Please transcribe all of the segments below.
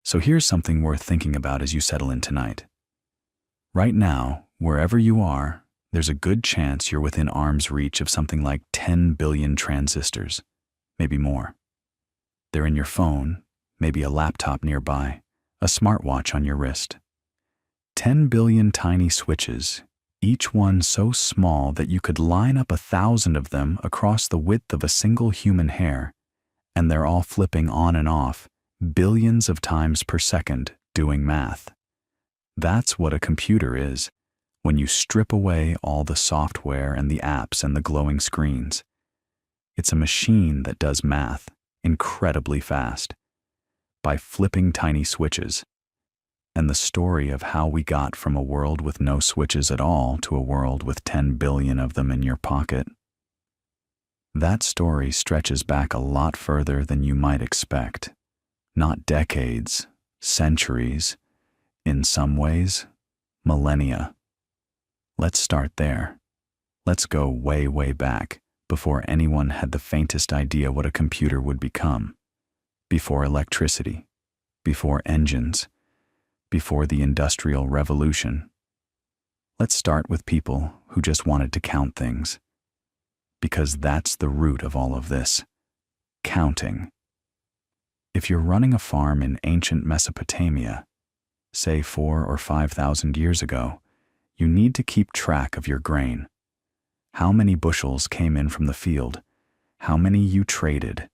So here's something worth thinking about as you settle in tonight. Right now, wherever you are, there's a good chance you're within arm's reach of something like 10 billion transistors, maybe more. They're in your phone, maybe a laptop nearby, a smartwatch on your wrist. 10 billion tiny switches, each one so small that you could line up 1,000 of them across the width of a single human hair, and they're all flipping on and off billions of times per second doing math. That's what a computer is when you strip away all the software and the apps and the glowing screens. It's a machine that does math incredibly fast by flipping tiny switches. And the story of how we got from a world with no switches at all to a world with 10 billion of them in your pocket, that story stretches back a lot further than you might expect. Not decades, centuries, in some ways, millennia. Let's start there. Let's go way, way back, before anyone had the faintest idea what a computer would become, before electricity, before engines, before the Industrial Revolution. Let's start with people who just wanted to count things, because that's the root of all of this, counting. If you're running a farm in ancient Mesopotamia, say 4,000 or 5,000 years ago, you need to keep track of your grain. How many bushels came in from the field, how many you traded,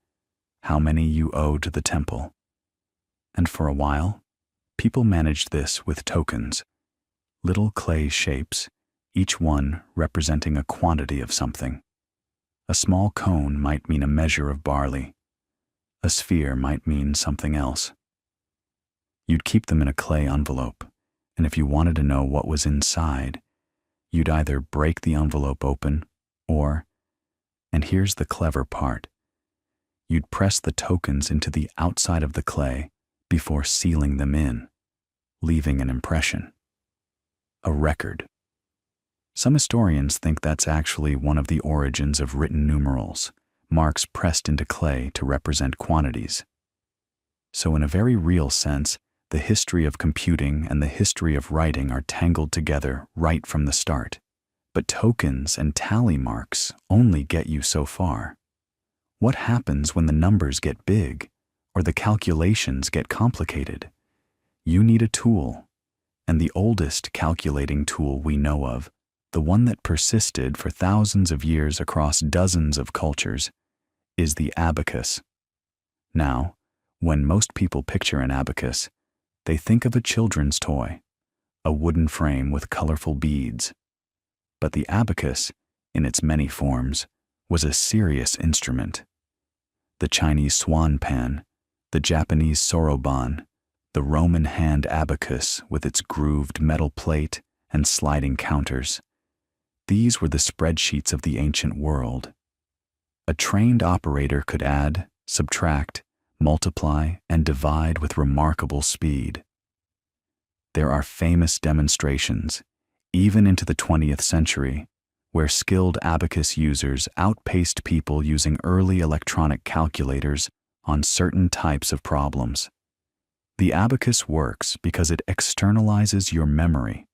how many you owed to the temple. And for a while, people managed this with tokens, little clay shapes, each one representing a quantity of something. A small cone might mean a measure of barley. A sphere might mean something else. You'd keep them in a clay envelope, and if you wanted to know what was inside, you'd either break the envelope open or, and here's the clever part, you'd press the tokens into the outside of the clay before sealing them in, leaving an impression, a record. Some historians think that's actually one of the origins of written numerals, marks pressed into clay to represent quantities. So in a very real sense, the history of computing and the history of writing are tangled together right from the start. But tokens and tally marks only get you so far. What happens when the numbers get big or the calculations get complicated? You need a tool, and the oldest calculating tool we know of, the one that persisted for thousands of years across dozens of cultures, is the abacus. Now, when most people picture an abacus, they think of a children's toy, a wooden frame with colorful beads. But the abacus, in its many forms, was a serious instrument. The Chinese swan pan, the Japanese soroban, the Roman hand abacus with its grooved metal plate and sliding counters. These were the spreadsheets of the ancient world. A trained operator could add, subtract, multiply, and divide with remarkable speed. There are famous demonstrations, even into the 20th century, where skilled abacus users outpaced people using early electronic calculators on certain types of problems. The abacus works because it externalizes your memory.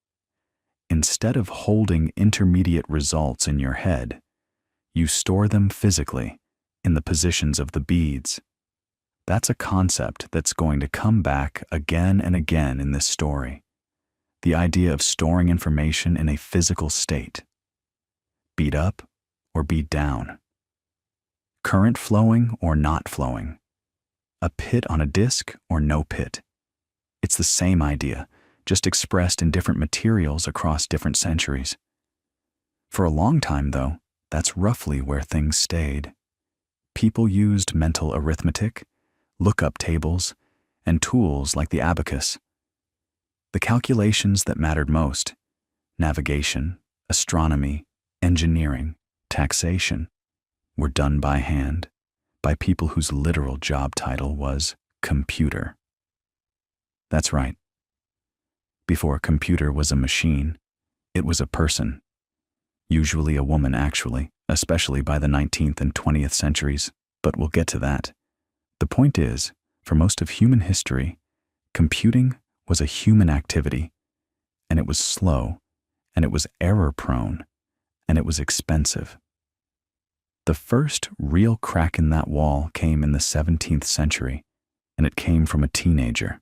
Instead of holding intermediate results in your head, you store them physically in the positions of the beads. That's a concept that's going to come back again and again in this story. The idea of storing information in a physical state. Beat up or beat down. Current flowing or not flowing. A pit on a disk or no pit. It's the same idea, just expressed in different materials across different centuries. For a long time, though, that's roughly where things stayed. People used mental arithmetic, lookup tables, and tools like the abacus. The calculations that mattered most, navigation, astronomy, engineering, taxation, were done by hand, by people whose literal job title was computer. That's right. Before a computer was a machine, it was a person. Usually a woman, actually, especially by the 19th and 20th centuries, but we'll get to that. The point is, for most of human history, Computing was a human activity, and it was slow, and it was error-prone, and it was expensive. The first real crack in that wall came in the 17th century, and it came from a teenager.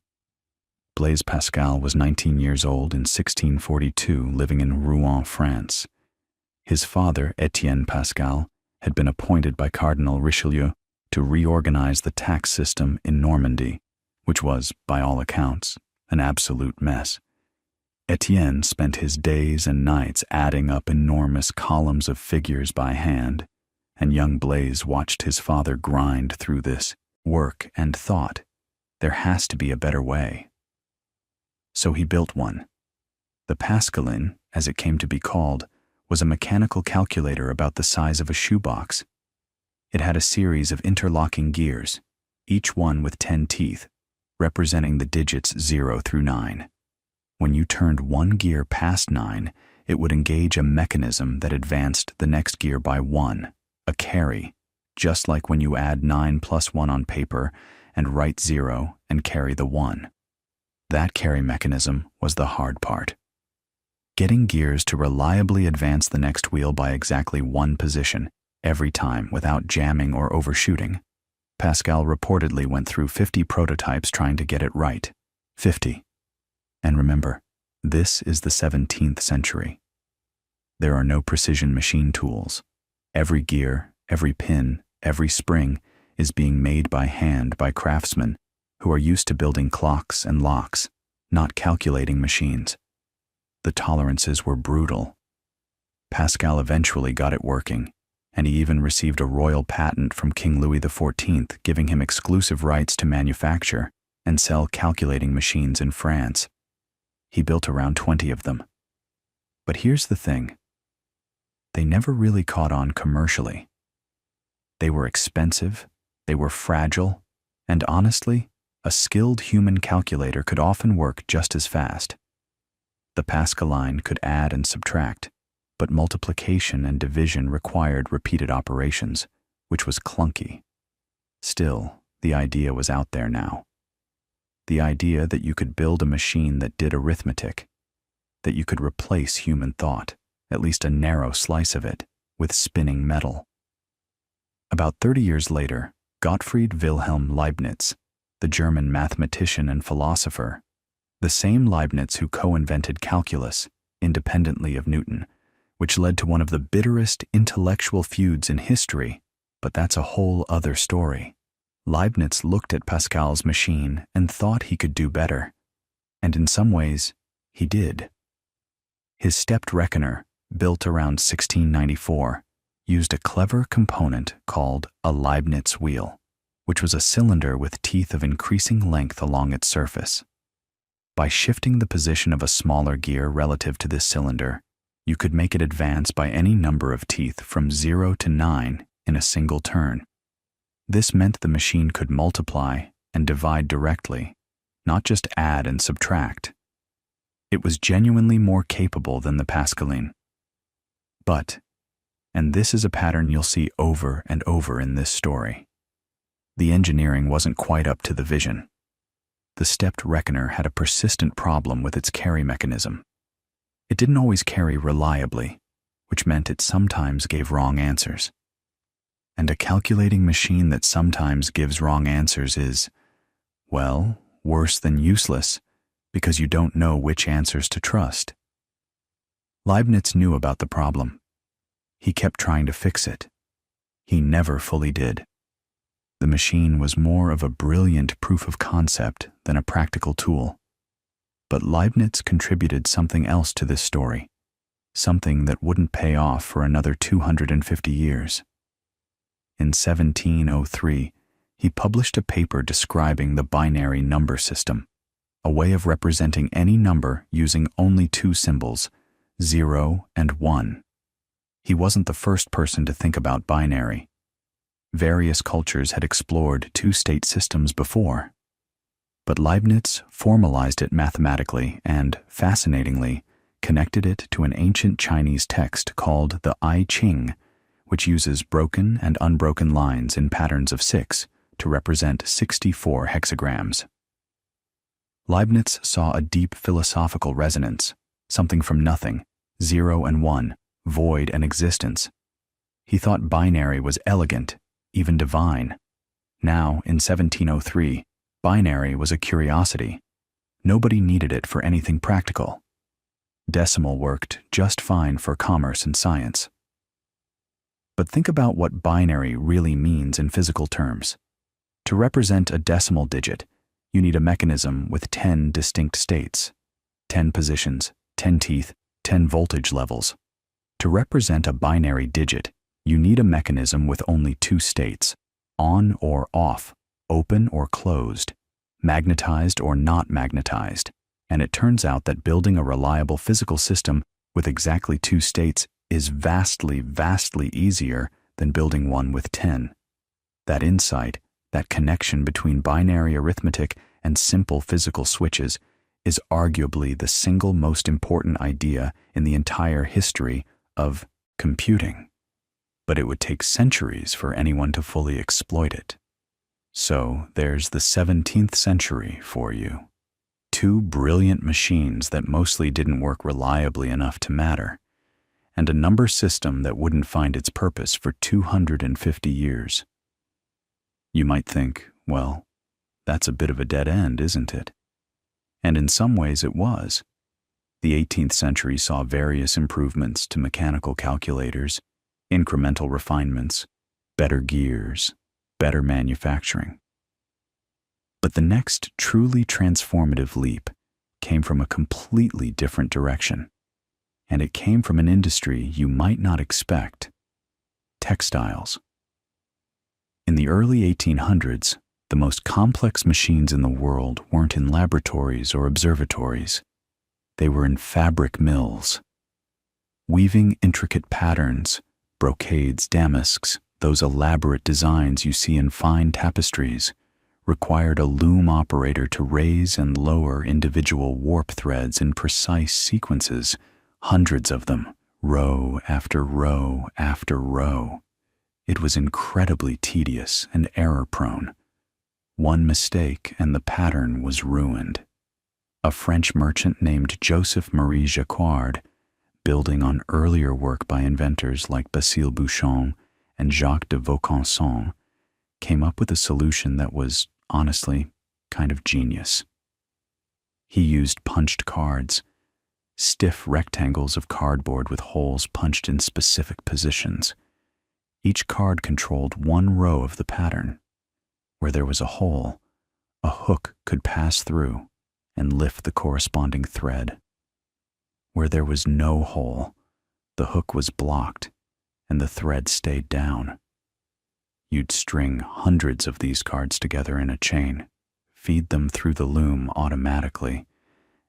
Blaise Pascal was 19 years old in 1642, living in Rouen, France. His father, Etienne Pascal, had been appointed by Cardinal Richelieu to reorganize the tax system in Normandy, which was, by all accounts, an absolute mess. Etienne spent his days and nights adding up enormous columns of figures by hand, and young Blaise watched his father grind through this work and thought, there has to be a better way. So he built one. The Pascalin, as it came to be called, was a mechanical calculator about the size of a shoebox. It had a series of interlocking gears, each one with 10 teeth, representing the digits 0 through 9. When you turned one gear past 9, it would engage a mechanism that advanced the next gear by 1, a carry, just like when you add 9 plus 1 on paper and write 0 and carry the 1. That carry mechanism was the hard part. Getting gears to reliably advance the next wheel by exactly one position, every time without jamming or overshooting. Pascal reportedly went through 50 prototypes trying to get it right. 50. And remember, this is the 17th century. There are no precision machine tools. Every gear, every pin, every spring is being made by hand by craftsmen who are used to building clocks and locks, not calculating machines. The tolerances were brutal. Pascal eventually got it working, and he even received a royal patent from King Louis XIV giving him exclusive rights to manufacture and sell calculating machines in France. He built around 20 of them. But here's the thing. They never really caught on commercially. They were expensive, they were fragile, and honestly, a skilled human calculator could often work just as fast. The Pascaline could add and subtract, but multiplication and division required repeated operations, which was clunky. Still, the idea was out there now. The idea that you could build a machine that did arithmetic, that you could replace human thought, at least a narrow slice of it, with spinning metal. About 30 years later, Gottfried Wilhelm Leibniz, the German mathematician and philosopher, the same Leibniz who co-invented calculus, independently of Newton, which led to one of the bitterest intellectual feuds in history, but that's a whole other story. Leibniz looked at Pascal's machine and thought he could do better, and in some ways, he did. His stepped reckoner, built around 1694, used a clever component called a Leibniz wheel, which was a cylinder with teeth of increasing length along its surface. By shifting the position of a smaller gear relative to this cylinder, you could make it advance by any number of teeth from 0 to 9 in a single turn. This meant the machine could multiply and divide directly, not just add and subtract. It was genuinely more capable than the Pascaline. But, and this is a pattern you'll see over and over in this story, the engineering wasn't quite up to the vision. The stepped reckoner had a persistent problem with its carry mechanism. It didn't always carry reliably, which meant it sometimes gave wrong answers. And a calculating machine that sometimes gives wrong answers is, well, worse than useless, because you don't know which answers to trust. Leibniz knew about the problem. He kept trying to fix it. He never fully did. The machine was more of a brilliant proof of concept than a practical tool. But Leibniz contributed something else to this story, something that wouldn't pay off for another 250 years. In 1703, he published a paper describing the binary number system, a way of representing any number using only two symbols, 0 and 1. He wasn't the first person to think about binary. Various cultures had explored two-state systems before. But Leibniz formalized it mathematically and, fascinatingly, connected it to an ancient Chinese text called the I Ching, which uses broken and unbroken lines in patterns of 6 to represent 64 hexagrams. Leibniz saw a deep philosophical resonance, something from nothing, 0 and 1, void and existence. He thought binary was elegant, even divine. Now, in 1703, binary was a curiosity. Nobody needed it for anything practical. Decimal worked just fine for commerce and science. But think about what binary really means in physical terms. To represent a decimal digit, you need a mechanism with 10 distinct states, 10 positions, 10 teeth, 10 voltage levels. To represent a binary digit, you need a mechanism with only 2 states, on or off, open or closed, magnetized or not magnetized. And it turns out that building a reliable physical system with exactly 2 states is vastly, vastly easier than building one with 10. That insight, that connection between binary arithmetic and simple physical switches, is arguably the single most important idea in the entire history of computing. But it would take centuries for anyone to fully exploit it. So there's the 17th century for you. 2 brilliant machines that mostly didn't work reliably enough to matter, and a number system that wouldn't find its purpose for 250 years. You might think, well, that's a bit of a dead end, isn't it? And in some ways it was. The 18th century saw various improvements to mechanical calculators, incremental refinements, better gears, better manufacturing. But the next truly transformative leap came from a completely different direction, and it came from an industry you might not expect: textiles. In the early 1800s, the most complex machines in the world weren't in laboratories or observatories. They were in fabric mills. Weaving intricate patterns, brocades, damasks, those elaborate designs you see in fine tapestries, required a loom operator to raise and lower individual warp threads in precise sequences, hundreds of them, row after row after row. It was incredibly tedious and error-prone. One mistake and the pattern was ruined. A French merchant named Joseph-Marie Jacquard, building on earlier work by inventors like Basile Bouchon and Jacques de Vaucanson, came up with a solution that was, honestly, kind of genius. He used punched cards, stiff rectangles of cardboard with holes punched in specific positions. Each card controlled one row of the pattern. Where there was a hole, a hook could pass through and lift the corresponding thread. Where there was no hole, the hook was blocked and the thread stayed down. You'd string hundreds of these cards together in a chain, feed them through the loom automatically,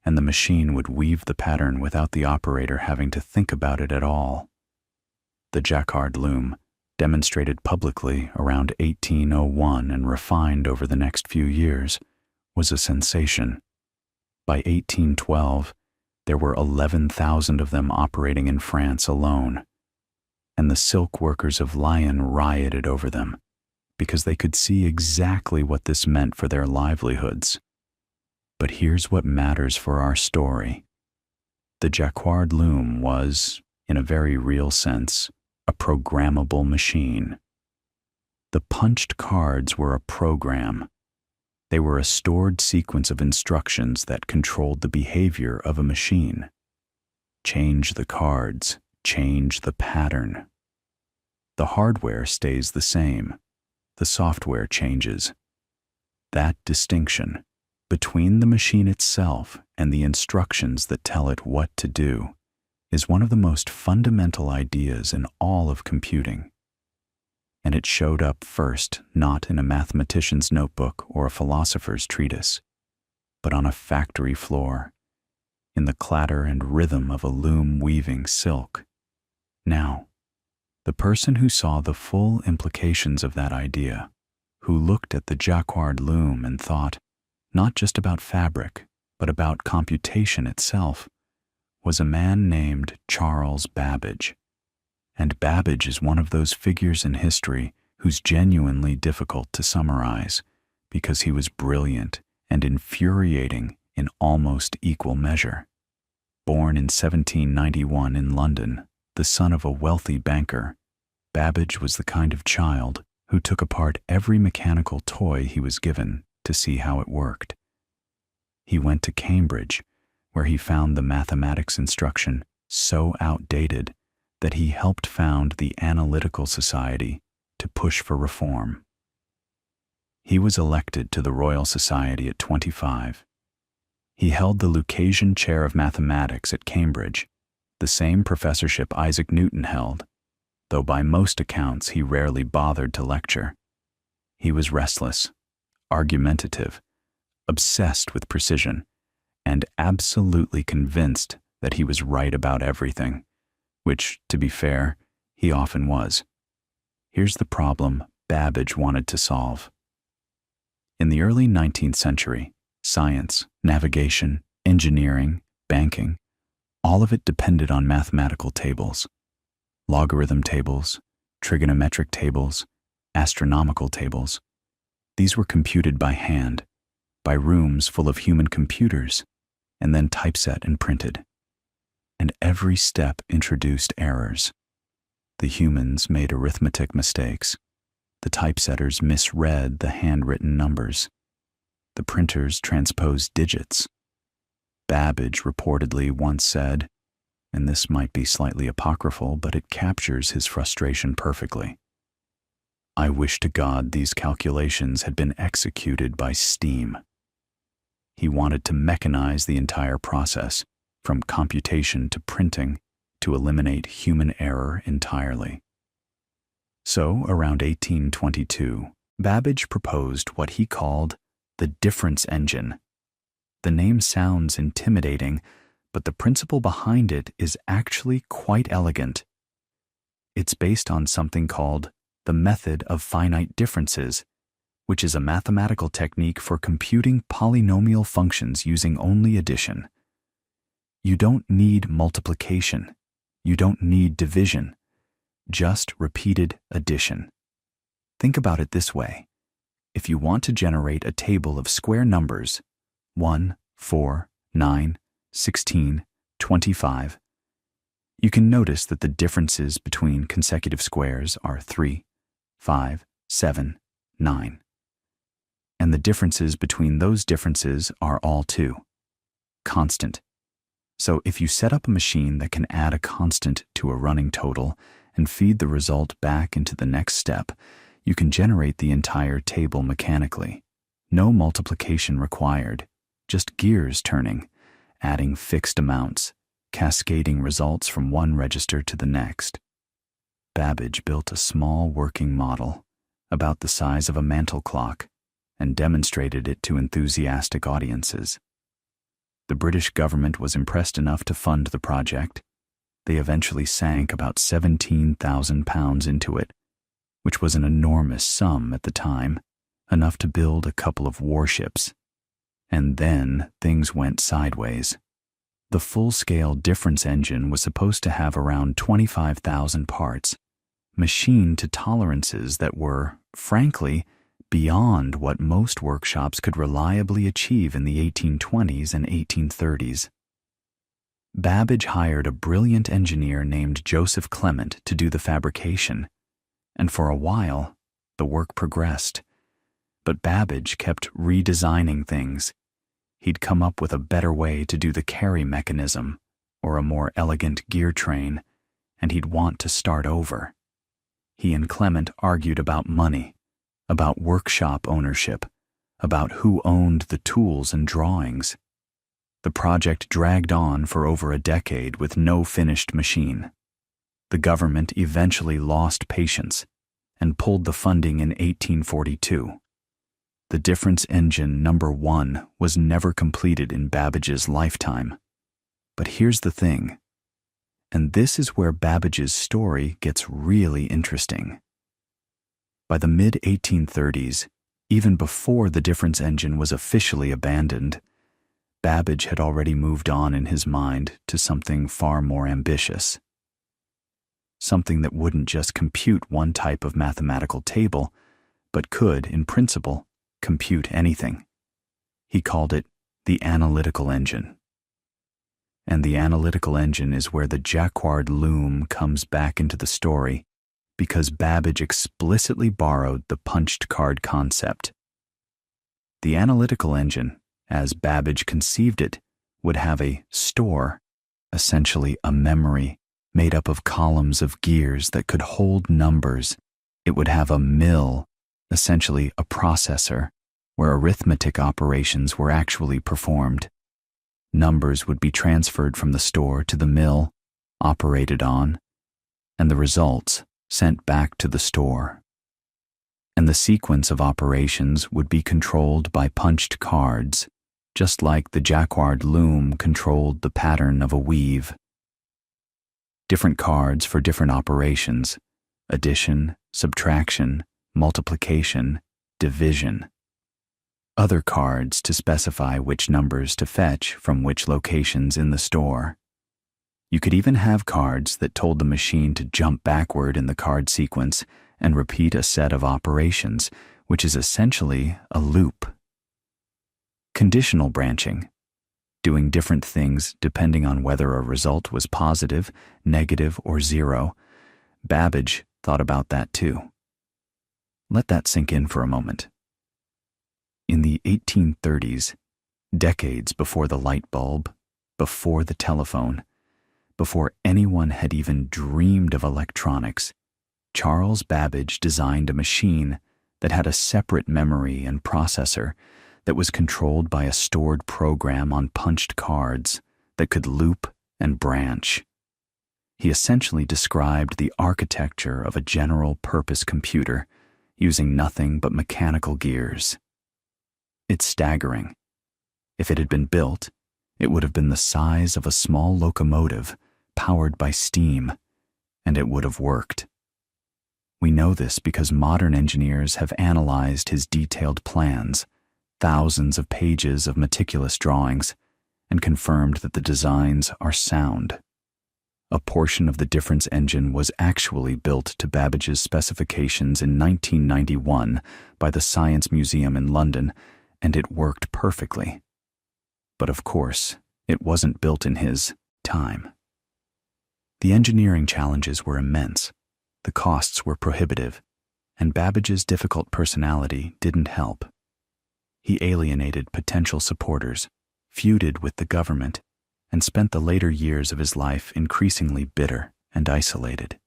and the machine would weave the pattern without the operator having to think about it at all. The Jacquard loom, demonstrated publicly around 1801 and refined over the next few years, was a sensation. By 1812, there were 11,000 of them operating in France alone, and the silk workers of Lyon rioted over them because they could see exactly what this meant for their livelihoods. But here's what matters for our story. The Jacquard loom was, in a very real sense, a programmable machine. The punched cards were a program. They were a stored sequence of instructions that controlled the behavior of a machine. Change the cards, change the pattern. The hardware stays the same. The software changes. That distinction between the machine itself and the instructions that tell it what to do is one of the most fundamental ideas in all of computing. And it showed up first not in a mathematician's notebook or a philosopher's treatise, but on a factory floor, in the clatter and rhythm of a loom weaving silk. Now, the person who saw the full implications of that idea, who looked at the Jacquard loom and thought not just about fabric, but about computation itself, was a man named Charles Babbage. And Babbage is one of those figures in history who's genuinely difficult to summarize because he was brilliant and infuriating in almost equal measure. Born in 1791 in London, the son of a wealthy banker, Babbage was the kind of child who took apart every mechanical toy he was given to see how it worked. He went to Cambridge, where he found the mathematics instruction so outdated that he helped found the Analytical Society to push for reform. He was elected to the Royal Society at 25. He held the Lucasian Chair of Mathematics at Cambridge, the same professorship Isaac Newton held, though by most accounts he rarely bothered to lecture. He was restless, argumentative, obsessed with precision, and absolutely convinced that he was right about everything, which, to be fair, he often was. Here's the problem Babbage wanted to solve. In the early 19th century, science, navigation, engineering, banking, all of it depended on mathematical tables. Logarithm tables, trigonometric tables, astronomical tables. These were computed by hand, by rooms full of human computers, and then typeset and printed. And every step introduced errors. The humans made arithmetic mistakes. The typesetters misread the handwritten numbers. The printers transposed digits. Babbage reportedly once said, and this might be slightly apocryphal, but it captures his frustration perfectly, "I wish to God these calculations had been executed by steam." He wanted to mechanize the entire process, from computation to printing, to eliminate human error entirely. So, around 1822, Babbage proposed what he called the difference engine. The name sounds intimidating, but the principle behind it is actually quite elegant. It's based on something called the method of finite differences, which is a mathematical technique for computing polynomial functions using only addition. You don't need multiplication. You don't need division. Just repeated addition. Think about it this way. If you want to generate a table of square numbers, 1, 4, 9, 16, 25, you can notice that the differences between consecutive squares are 3, 5, 7, 9. And the differences between those differences are all too constant. So if you set up a machine that can add a constant to a running total and feed the result back into the next step, you can generate the entire table mechanically. No multiplication required, just gears turning, adding fixed amounts, cascading results from one register to the next. Babbage built a small working model, about the size of a mantel clock, and demonstrated it to enthusiastic audiences. The British government was impressed enough to fund the project. They eventually sank about £17,000 into it, which was an enormous sum at the time, enough to build a couple of warships. And then things went sideways. The full-scale difference engine was supposed to have around 25,000 parts, machined to tolerances that were, frankly, beyond what most workshops could reliably achieve in the 1820s and 1830s. Babbage hired a brilliant engineer named Joseph Clement to do the fabrication, and for a while, the work progressed. But Babbage kept redesigning things. He'd come up with a better way to do the carry mechanism, or a more elegant gear train, and he'd want to start over. He and Clement argued about money, about workshop ownership, about who owned the tools and drawings. The project dragged on for over a decade with no finished machine. The government eventually lost patience and pulled the funding in 1842. The difference engine number 1 was never completed in Babbage's lifetime. But here's the thing, and this is where Babbage's story gets really interesting. By the mid-1830s, even before the difference engine was officially abandoned, Babbage had already moved on in his mind to something far more ambitious. Something that wouldn't just compute one type of mathematical table, but could, in principle, compute anything. He called it the analytical engine. And the analytical engine is where the Jacquard loom comes back into the story, because Babbage explicitly borrowed the punched card concept. The analytical engine, as Babbage conceived it, would have a store, essentially a memory made up of columns of gears that could hold numbers. It would have a mill, essentially a processor, where arithmetic operations were actually performed. Numbers would be transferred from the store to the mill, operated on, and the results sent back to the store. And the sequence of operations would be controlled by punched cards, just like the Jacquard loom controlled the pattern of a weave. Different cards for different operations: addition, subtraction, multiplication, division. Other cards to specify which numbers to fetch from which locations in the store. You could even have cards that told the machine to jump backward in the card sequence and repeat a set of operations, which is essentially a loop. Conditional branching, doing different things depending on whether a result was positive, negative, or zero. Babbage thought about that too. Let that sink in for a moment. In the 1830s, decades before the light bulb, before the telephone, before anyone had even dreamed of electronics, Charles Babbage designed a machine that had a separate memory and processor that was controlled by a stored program on punched cards that could loop and branch. He essentially described the architecture of a general-purpose computer using nothing but mechanical gears. It's staggering. If it had been built, it would have been the size of a small locomotive powered by steam, and it would have worked. We know this because modern engineers have analyzed his detailed plans, thousands of pages of meticulous drawings, and confirmed that the designs are sound. A portion of the difference engine was actually built to Babbage's specifications in 1991 by the Science Museum in London, and it worked perfectly. But of course, it wasn't built in his time. The engineering challenges were immense, the costs were prohibitive, and Babbage's difficult personality didn't help. He alienated potential supporters, feuded with the government, and spent the later years of his life increasingly bitter and isolated.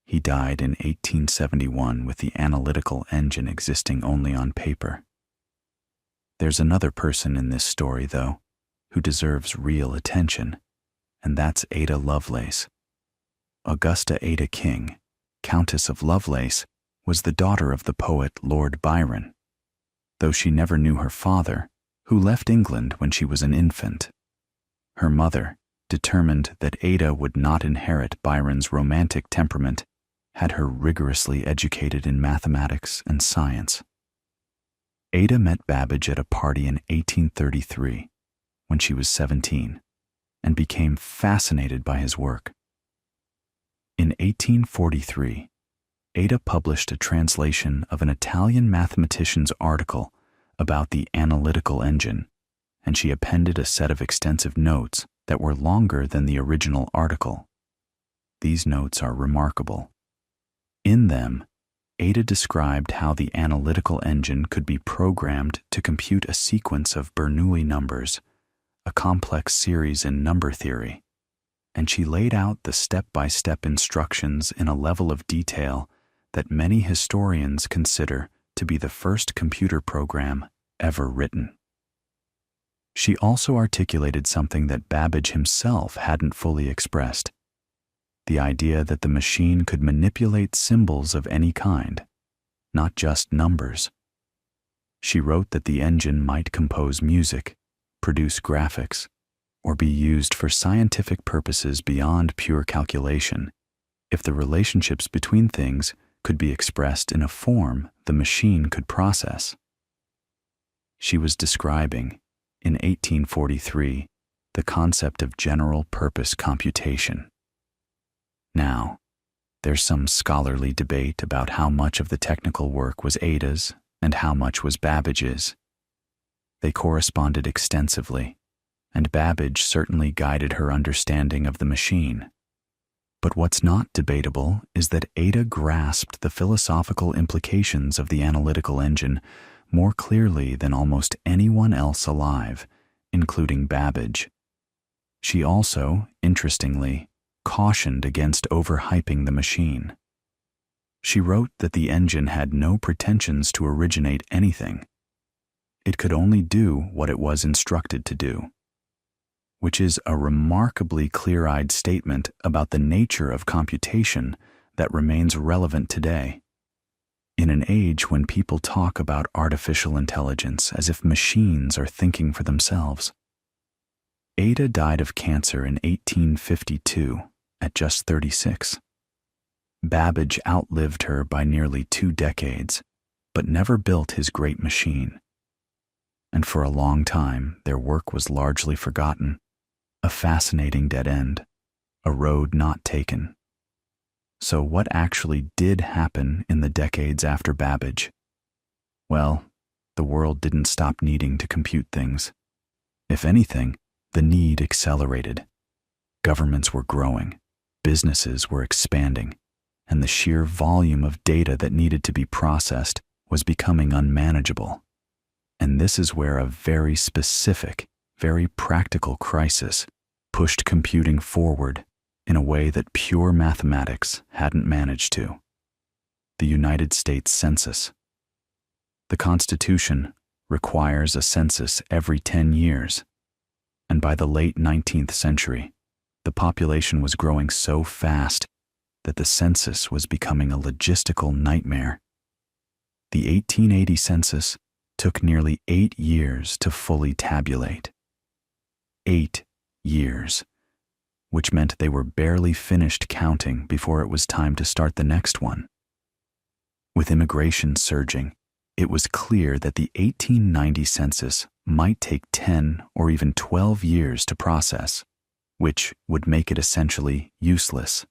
He died in 1871 with the analytical engine existing only on paper. There's another person in this story, though, who deserves real attention, and that's Ada Lovelace. Augusta Ada King, Countess of Lovelace, was the daughter of the poet Lord Byron, though she never knew her father, who left England when she was an infant. Her mother, determined that Ada would not inherit Byron's romantic temperament, had her rigorously educated in mathematics and science. Ada met Babbage at a party in 1833, when she was 17, and became fascinated by his work. In 1843, Ada published a translation of an Italian mathematician's article about the analytical engine, and she appended a set of extensive notes that were longer than the original article. These notes are remarkable. In them, Ada described how the analytical engine could be programmed to compute a sequence of Bernoulli numbers, a complex series in number theory, and she laid out the step-by-step instructions in a level of detail that many historians consider to be the first computer program ever written. She also articulated something that Babbage himself hadn't fully expressed: the idea that the machine could manipulate symbols of any kind, not just numbers. She wrote that the engine might compose music, produce graphics, or be used for scientific purposes beyond pure calculation, if the relationships between things could be expressed in a form the machine could process. She was describing, in 1843, the concept of general-purpose computation. Now, there's some scholarly debate about how much of the technical work was Ada's and how much was Babbage's. They corresponded extensively, and Babbage certainly guided her understanding of the machine. But what's not debatable is that Ada grasped the philosophical implications of the analytical engine more clearly than almost anyone else alive, including Babbage. She also, interestingly, cautioned against overhyping the machine. She wrote that the engine had no pretensions to originate anything. It could only do what it was instructed to do, which is a remarkably clear-eyed statement about the nature of computation that remains relevant today. In an age when people talk about artificial intelligence as if machines are thinking for themselves. Ada died of cancer in 1852 at just 36. Babbage outlived her by nearly 2 decades, but never built his great machine. And for a long time, their work was largely forgotten, a fascinating dead end, a road not taken. So what actually did happen in the decades after Babbage? Well, the world didn't stop needing to compute things. If anything, the need accelerated. Governments were growing, businesses were expanding, and the sheer volume of data that needed to be processed was becoming unmanageable. And this is where a very specific, very practical crisis pushed computing forward in a way that pure mathematics hadn't managed to. The United States Census. The Constitution requires a census every 10 years, and by the late 19th century, the population was growing so fast that the census was becoming a logistical nightmare. The 1880 census took nearly 8 years to fully tabulate. 8 years, which meant they were barely finished counting before it was time to start the next one. With immigration surging, it was clear that the 1890 census might take 10 or even 12 years to process, which would make it essentially useless.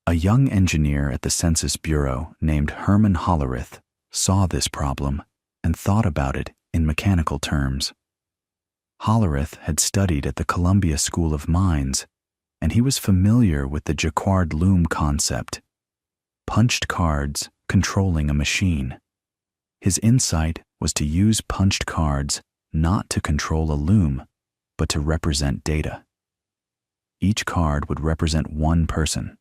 A young engineer at the Census Bureau named Herman Hollerith saw this problem and thought about it in mechanical terms. Hollerith had studied at the Columbia School of Mines, and he was familiar with the Jacquard loom concept, punched cards controlling a machine. His insight was to use punched cards not to control a loom, but to represent data. Each card would represent one person.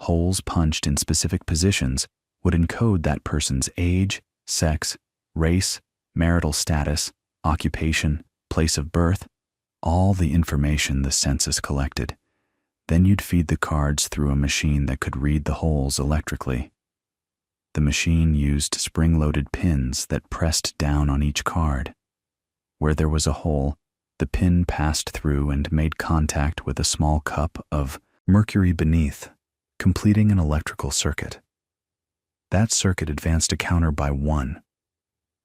Holes punched in specific positions would encode that person's age, sex, race, marital status, occupation, place of birth, all the information the census collected. Then you'd feed the cards through a machine that could read the holes electrically. The machine used spring-loaded pins that pressed down on each card. Where there was a hole, the pin passed through and made contact with a small cup of mercury beneath, completing an electrical circuit. That circuit advanced a counter by 1.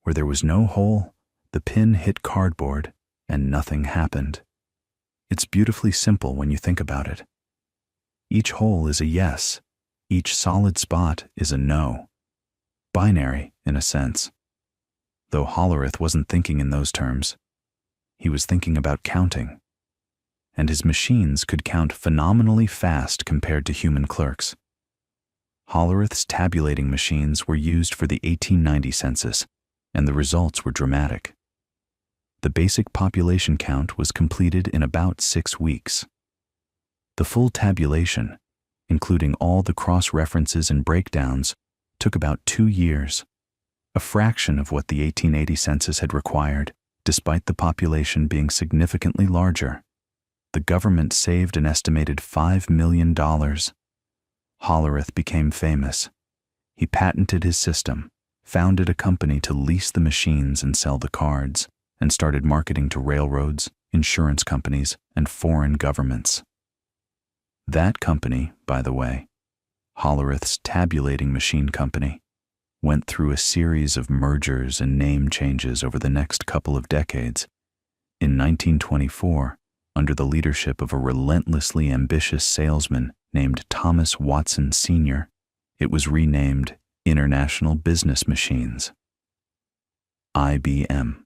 Where there was no hole, the pin hit cardboard and nothing happened. It's beautifully simple when you think about it. Each hole is a yes, each solid spot is a no. Binary, in a sense. Though Hollerith wasn't thinking in those terms. He was thinking about counting. And his machines could count phenomenally fast compared to human clerks. Hollerith's tabulating machines were used for the 1890 census, and the results were dramatic. The basic population count was completed in about 6 weeks. The full tabulation, including all the cross-references and breakdowns, took about 2 years, a fraction of what the 1880 census had required, despite the population being significantly larger. The government saved an estimated $5 million. Hollerith became famous. He patented his system, founded a company to lease the machines and sell the cards, and started marketing to railroads, insurance companies, and foreign governments. That company, by the way, Hollerith's tabulating machine company, went through a series of mergers and name changes over the next couple of decades. In 1924, under the leadership of a relentlessly ambitious salesman named Thomas Watson Sr., it was renamed International Business Machines, IBM.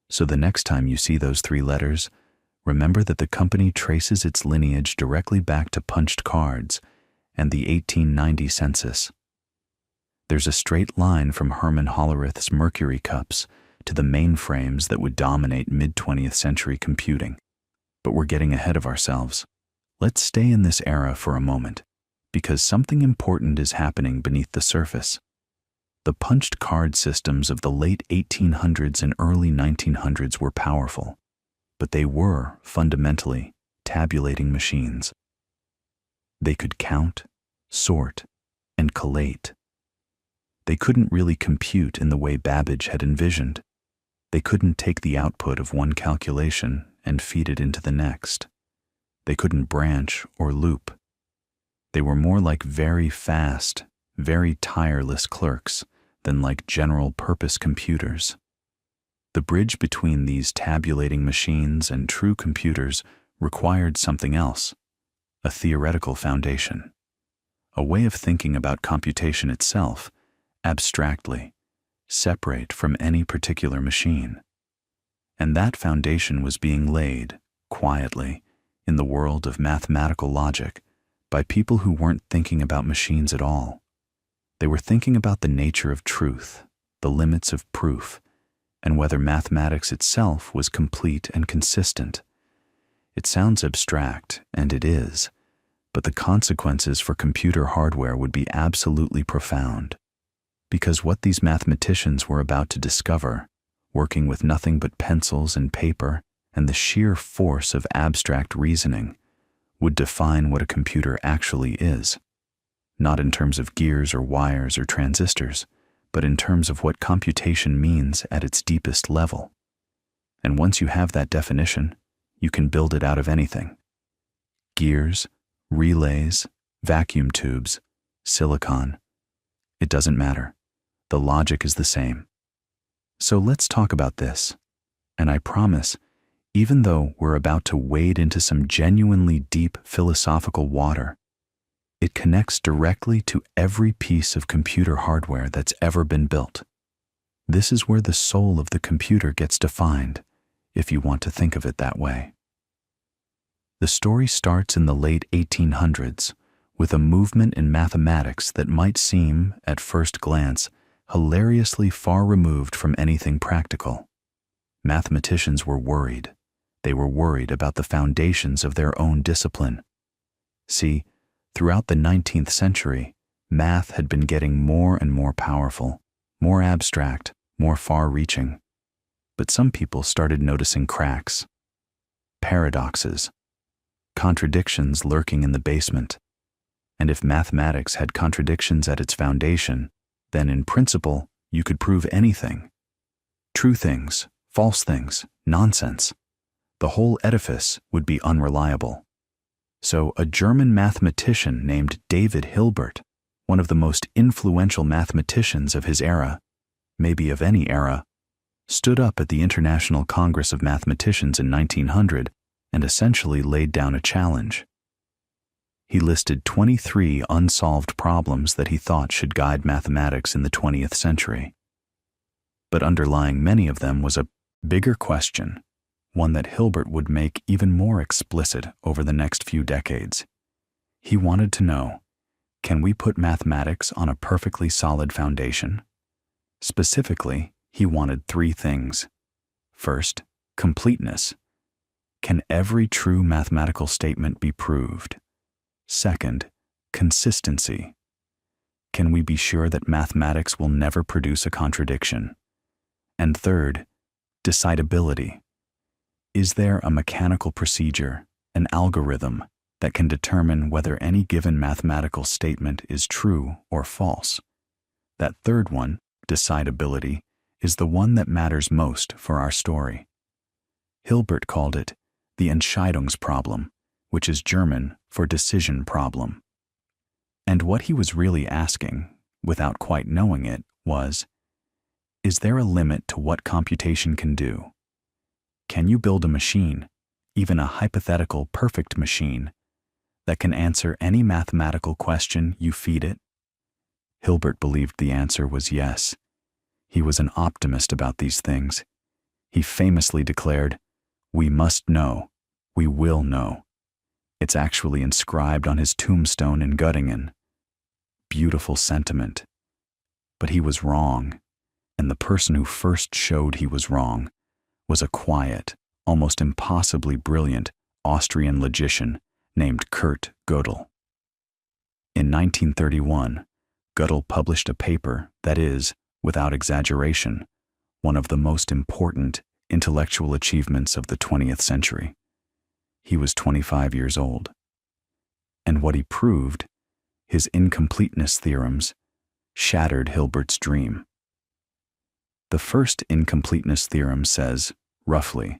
So the next time you see those three letters, remember that the company traces its lineage directly back to punched cards and the 1890 census. There's a straight line from Herman Hollerith's mercury cups to the mainframes that would dominate mid-20th century computing. But we're getting ahead of ourselves. Let's stay in this era for a moment, because something important is happening beneath the surface. The punched card systems of the late 1800s and early 1900s were powerful, but they were, fundamentally, tabulating machines. They could count, sort, and collate. They couldn't really compute in the way Babbage had envisioned. They couldn't take the output of one calculation and feed it into the next. They couldn't branch or loop. They were more like very fast, very tireless clerks than like general-purpose computers. The bridge between these tabulating machines and true computers required something else, a theoretical foundation, a way of thinking about computation itself, abstractly, separate from any particular machine. And that foundation was being laid, quietly, in the world of mathematical logic, by people who weren't thinking about machines at all. They were thinking about the nature of truth, the limits of proof, and whether mathematics itself was complete and consistent. It sounds abstract, and it is, but the consequences for computer hardware would be absolutely profound. Because what these mathematicians were about to discover, working with nothing but pencils and paper and the sheer force of abstract reasoning, would define what a computer actually is. Not in terms of gears or wires or transistors, but in terms of what computation means at its deepest level. And once you have that definition, you can build it out of anything. Gears, relays, vacuum tubes, silicon. It doesn't matter. The logic is the same. So let's talk about this. And I promise, even though we're about to wade into some genuinely deep philosophical water, it connects directly to every piece of computer hardware that's ever been built. This is where the soul of the computer gets defined, if you want to think of it that way. The story starts in the late 1800s with a movement in mathematics that might seem, at first glance, hilariously far removed from anything practical. Mathematicians were worried. They were worried about the foundations of their own discipline. See, throughout the 19th century, math had been getting more and more powerful, more abstract, more far-reaching. But some people started noticing cracks, paradoxes, contradictions lurking in the basement. And if mathematics had contradictions at its foundation, then in principle, you could prove anything. True things, false things, nonsense. The whole edifice would be unreliable. So a German mathematician named David Hilbert, one of the most influential mathematicians of his era, maybe of any era, stood up at the International Congress of Mathematicians in 1900 and essentially laid down a challenge. He listed 23 unsolved problems that he thought should guide mathematics in the 20th century. But underlying many of them was a bigger question, one that Hilbert would make even more explicit over the next few decades. He wanted to know, can we put mathematics on a perfectly solid foundation? Specifically, he wanted three things. First, completeness. Can every true mathematical statement be proved? Second, consistency. Can we be sure that mathematics will never produce a contradiction? And third, decidability. Is there a mechanical procedure, an algorithm, that can determine whether any given mathematical statement is true or false? That third one, decidability, is the one that matters most for our story. Hilbert called it the Entscheidungsproblem, which is German for decision problem. And what he was really asking, without quite knowing it, was, is there a limit to what computation can do? Can you build a machine, even a hypothetical perfect machine, that can answer any mathematical question you feed it? Hilbert believed the answer was yes. He was an optimist about these things. He famously declared, "We must know. We will know." It's actually inscribed on his tombstone in Göttingen. Beautiful sentiment. But he was wrong, and the person who first showed he was wrong was a quiet, almost impossibly brilliant Austrian logician named Kurt Gödel. In 1931, Gödel published a paper that is, without exaggeration, one of the most important intellectual achievements of the 20th century. He was 25 years old. And what he proved, his incompleteness theorems, shattered Hilbert's dream. The first incompleteness theorem says, roughly,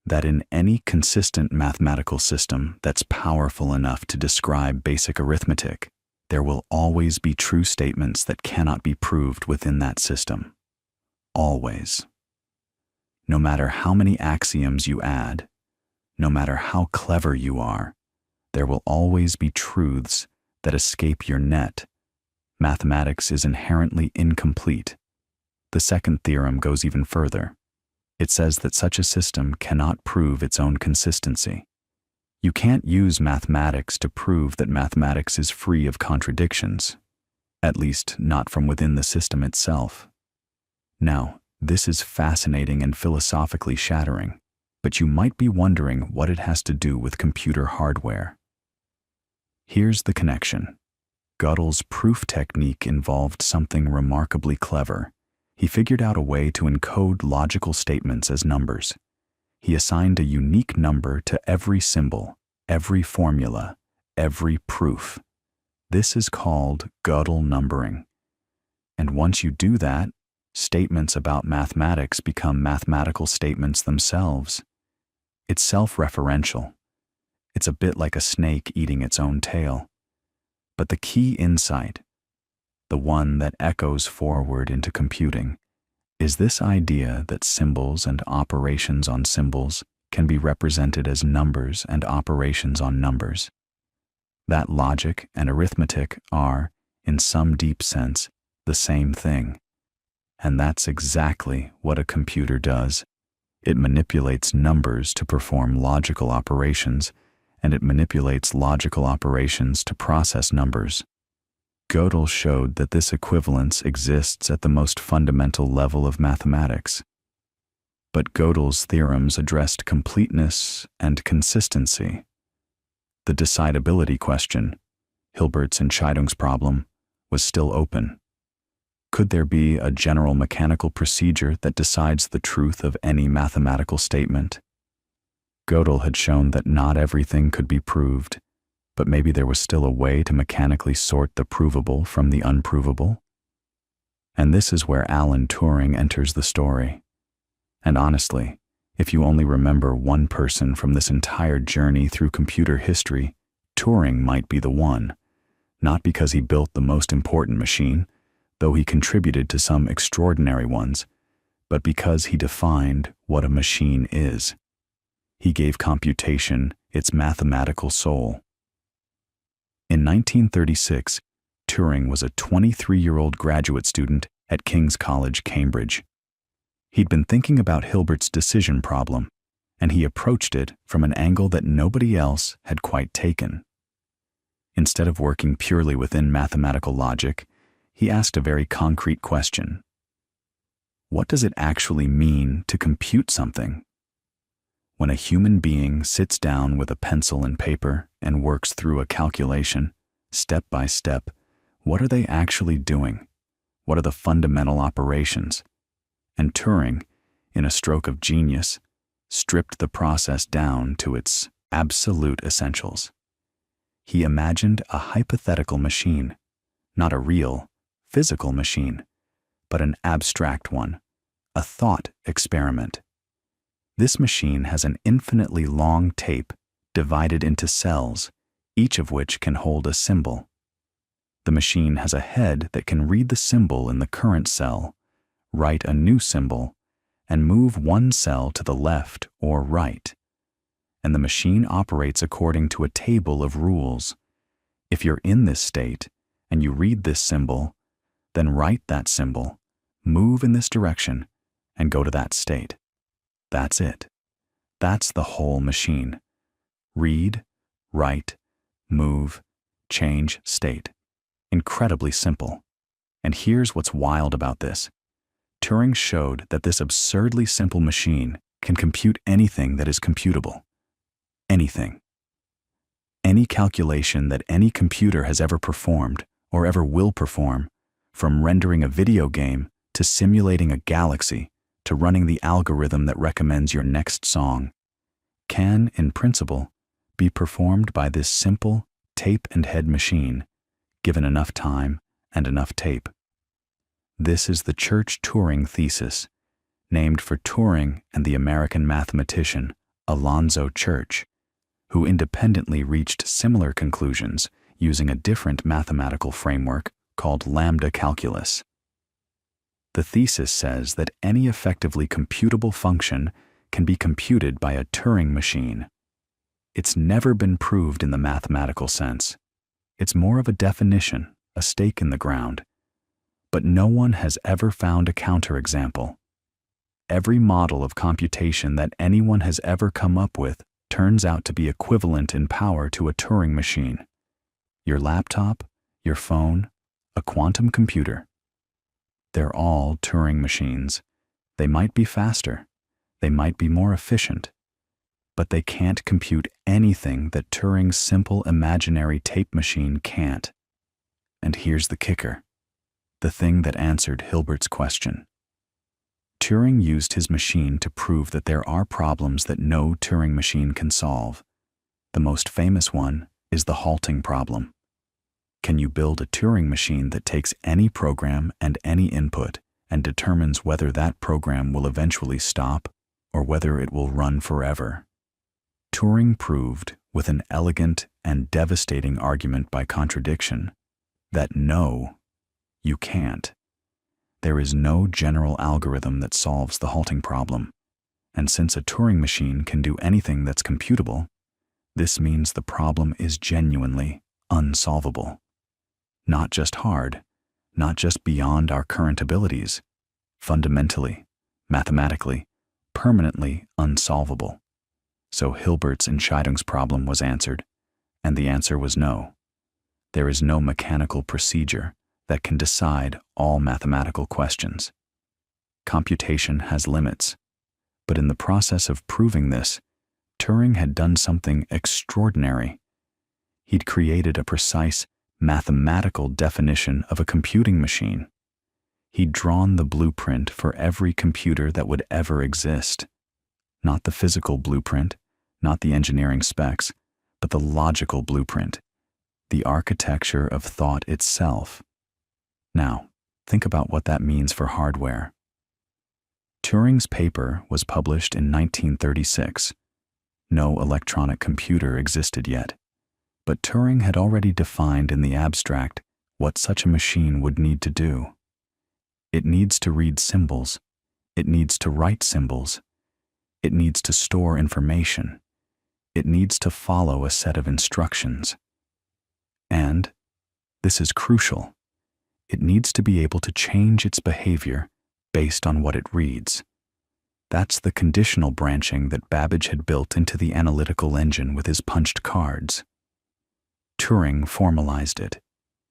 that in any consistent mathematical system that's powerful enough to describe basic arithmetic, there will always be true statements that cannot be proved within that system. Always. No matter how many axioms you add, no matter how clever you are, there will always be truths that escape your net. Mathematics is inherently incomplete. The second theorem goes even further. It says that such a system cannot prove its own consistency. You can't use mathematics to prove that mathematics is free of contradictions, at least not from within the system itself. Now, this is fascinating and philosophically shattering, but you might be wondering what it has to do with computer hardware. Here's the connection. Gödel's proof technique involved something remarkably clever. He figured out a way to encode logical statements as numbers. He assigned a unique number to every symbol, every formula, every proof. This is called Gödel numbering. And once you do that, statements about mathematics become mathematical statements themselves. It's self-referential. It's a bit like a snake eating its own tail. But the key insight, the one that echoes forward into computing, is this idea that symbols and operations on symbols can be represented as numbers and operations on numbers. That logic and arithmetic are, in some deep sense, the same thing. And that's exactly what a computer does. It manipulates numbers to perform logical operations, and it manipulates logical operations to process numbers. Gödel showed that this equivalence exists at the most fundamental level of mathematics. But Gödel's theorems addressed completeness and consistency. The decidability question, Hilbert's Entscheidungs problem, was still open. Could there be a general mechanical procedure that decides the truth of any mathematical statement? Gödel had shown that not everything could be proved, but maybe there was still a way to mechanically sort the provable from the unprovable. And this is where Alan Turing enters the story. And honestly, if you only remember one person from this entire journey through computer history, Turing might be the one, not because he built the most important machine, though he contributed to some extraordinary ones, but because he defined what a machine is. He gave computation its mathematical soul. In 1936, Turing was a 23-year-old graduate student at King's College, Cambridge. He'd been thinking about Hilbert's decision problem, and he approached it from an angle that nobody else had quite taken. Instead of working purely within mathematical logic, he asked a very concrete question. What does it actually mean to compute something? When a human being sits down with a pencil and paper and works through a calculation, step by step, what are they actually doing? What are the fundamental operations? And Turing, in a stroke of genius, stripped the process down to its absolute essentials. He imagined a hypothetical machine, not a real, physical machine, but an abstract one, a thought experiment. This machine has an infinitely long tape divided into cells, each of which can hold a symbol. The machine has a head that can read the symbol in the current cell, write a new symbol, and move one cell to the left or right. And the machine operates according to a table of rules. If you're in this state and you read this symbol, then write that symbol, move in this direction, and go to that state. That's it. That's the whole machine. Read, write, move, change state. Incredibly simple. And here's what's wild about this. Turing showed that this absurdly simple machine can compute anything that is computable. Anything. Any calculation that any computer has ever performed or ever will perform, from rendering a video game to simulating a galaxy to running the algorithm that recommends your next song, can, in principle, be performed by this simple tape and head machine, given enough time and enough tape. This is the Church-Turing thesis, named for Turing and the American mathematician Alonzo Church, who independently reached similar conclusions using a different mathematical framework called lambda calculus. The thesis says that any effectively computable function can be computed by a Turing machine. It's never been proved in the mathematical sense. It's more of a definition, a stake in the ground. But no one has ever found a counterexample. Every model of computation that anyone has ever come up with turns out to be equivalent in power to a Turing machine. Your laptop, your phone, a quantum computer. They're all Turing machines. They might be faster, they might be more efficient, but they can't compute anything that Turing's simple imaginary tape machine can't. And here's the kicker, the thing that answered Hilbert's question. Turing used his machine to prove that there are problems that no Turing machine can solve. The most famous one is the halting problem. Can you build a Turing machine that takes any program and any input and determines whether that program will eventually stop or whether it will run forever? Turing proved, with an elegant and devastating argument by contradiction, that no, you can't. There is no general algorithm that solves the halting problem, and since a Turing machine can do anything that's computable, this means the problem is genuinely unsolvable. Not just hard, not just beyond our current abilities, fundamentally, mathematically, permanently unsolvable. So Hilbert's Entscheidungsproblem was answered, and the answer was no. There is no mechanical procedure that can decide all mathematical questions. Computation has limits, but in the process of proving this, Turing had done something extraordinary. He'd created a precise mathematical definition of a computing machine. He'd drawn the blueprint for every computer that would ever exist. Not the physical blueprint, not the engineering specs, but the logical blueprint, the architecture of thought itself. Now, think about what that means for hardware. Turing's paper was published in 1936. No electronic computer existed yet, but Turing had already defined in the abstract what such a machine would need to do. It needs to read symbols. It needs to write symbols. It needs to store information. It needs to follow a set of instructions. And, this is crucial, it needs to be able to change its behavior based on what it reads. That's the conditional branching that Babbage had built into the analytical engine with his punched cards. Turing formalized it.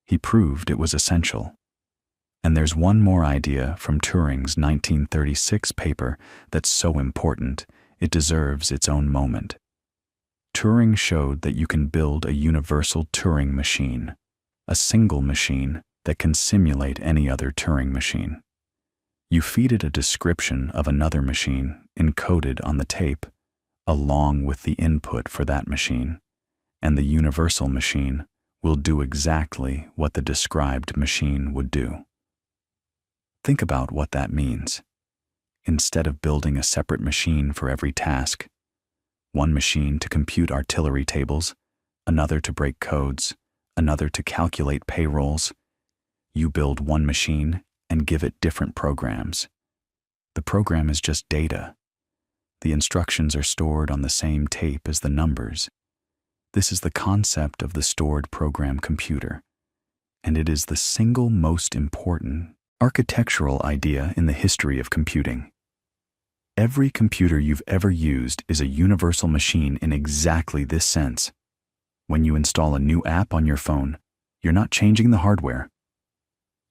He proved it was essential. And there's one more idea from Turing's 1936 paper that's so important, it deserves its own moment. Turing showed that you can build a universal Turing machine, a single machine that can simulate any other Turing machine. You feed it a description of another machine encoded on the tape, along with the input for that machine, and the universal machine will do exactly what the described machine would do. Think about what that means. Instead of building a separate machine for every task, one machine to compute artillery tables, another to break codes, another to calculate payrolls, you build one machine and give it different programs. The program is just data. The instructions are stored on the same tape as the numbers. This is the concept of the stored program computer, and it is the single most important architectural idea in the history of computing. Every computer you've ever used is a universal machine in exactly this sense. When you install a new app on your phone, you're not changing the hardware.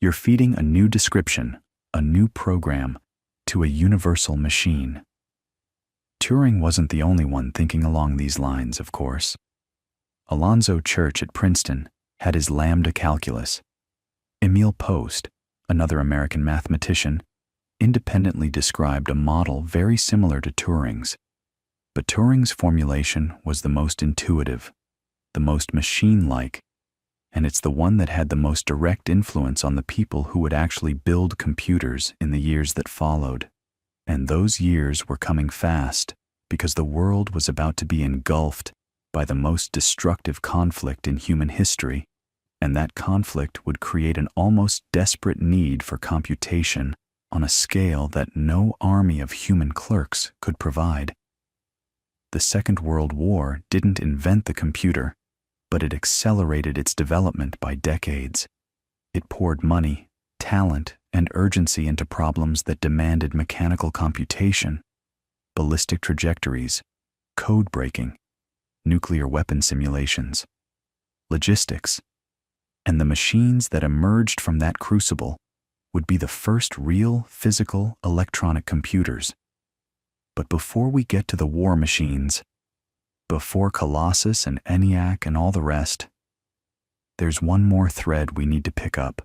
You're feeding a new description, a new program, to a universal machine. Turing wasn't the only one thinking along these lines, of course. Alonzo Church at Princeton had his lambda calculus. Emil Post, another American mathematician, independently described a model very similar to Turing's. But Turing's formulation was the most intuitive, the most machine-like, and it's the one that had the most direct influence on the people who would actually build computers in the years that followed. And those years were coming fast because the world was about to be engulfed by the most destructive conflict in human history, and that conflict would create an almost desperate need for computation on a scale that no army of human clerks could provide. The Second World War didn't invent the computer, but it accelerated its development by decades. It poured money, talent, and urgency into problems that demanded mechanical computation, ballistic trajectories, code breaking, nuclear weapon simulations, logistics, and the machines that emerged from that crucible would be the first real physical electronic computers. But before we get to the war machines, before Colossus and ENIAC and all the rest, there's one more thread we need to pick up,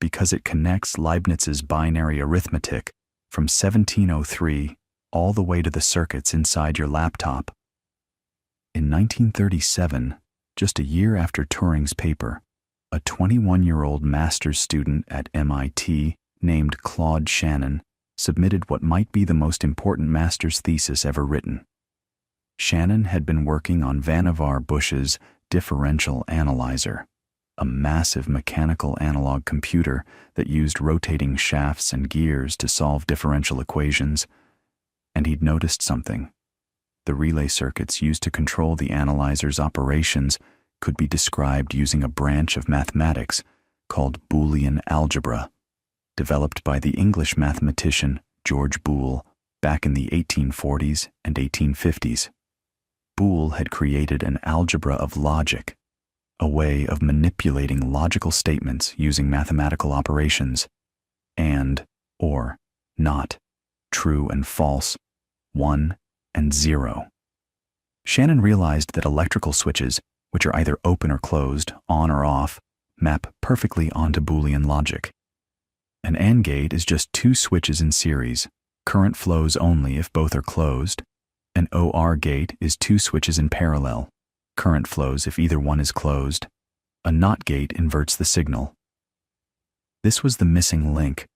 because it connects Leibniz's binary arithmetic from 1703 all the way to the circuits inside your laptop. In 1937, just a year after Turing's paper, a 21-year-old master's student at MIT named Claude Shannon submitted what might be the most important master's thesis ever written. Shannon had been working on Vannevar Bush's differential analyzer, a massive mechanical analog computer that used rotating shafts and gears to solve differential equations, and he'd noticed something. The relay circuits used to control the analyzer's operations could be described using a branch of mathematics called Boolean algebra, developed by the English mathematician George Boole back in the 1840s and 1850s. Boole had created an algebra of logic, a way of manipulating logical statements using mathematical operations, and, or, not, true and false, 1 and 0. Shannon realized that electrical switches, which are either open or closed, on or off, map perfectly onto Boolean logic. An AND gate is just two switches in series. Current flows only if both are closed. An OR gate is two switches in parallel. Current flows if either one is closed. A NOT gate inverts the signal. This was the missing link.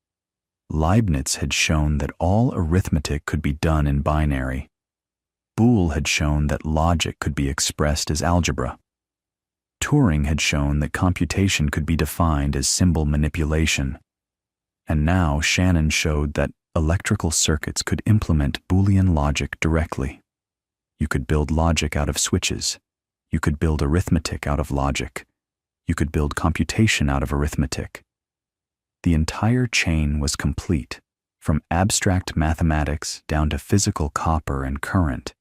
Leibniz had shown that all arithmetic could be done in binary. Boole had shown that logic could be expressed as algebra. Turing had shown that computation could be defined as symbol manipulation. And now Shannon showed that electrical circuits could implement Boolean logic directly. You could build logic out of switches. You could build arithmetic out of logic. You could build computation out of arithmetic. The entire chain was complete, from abstract mathematics down to physical copper and current,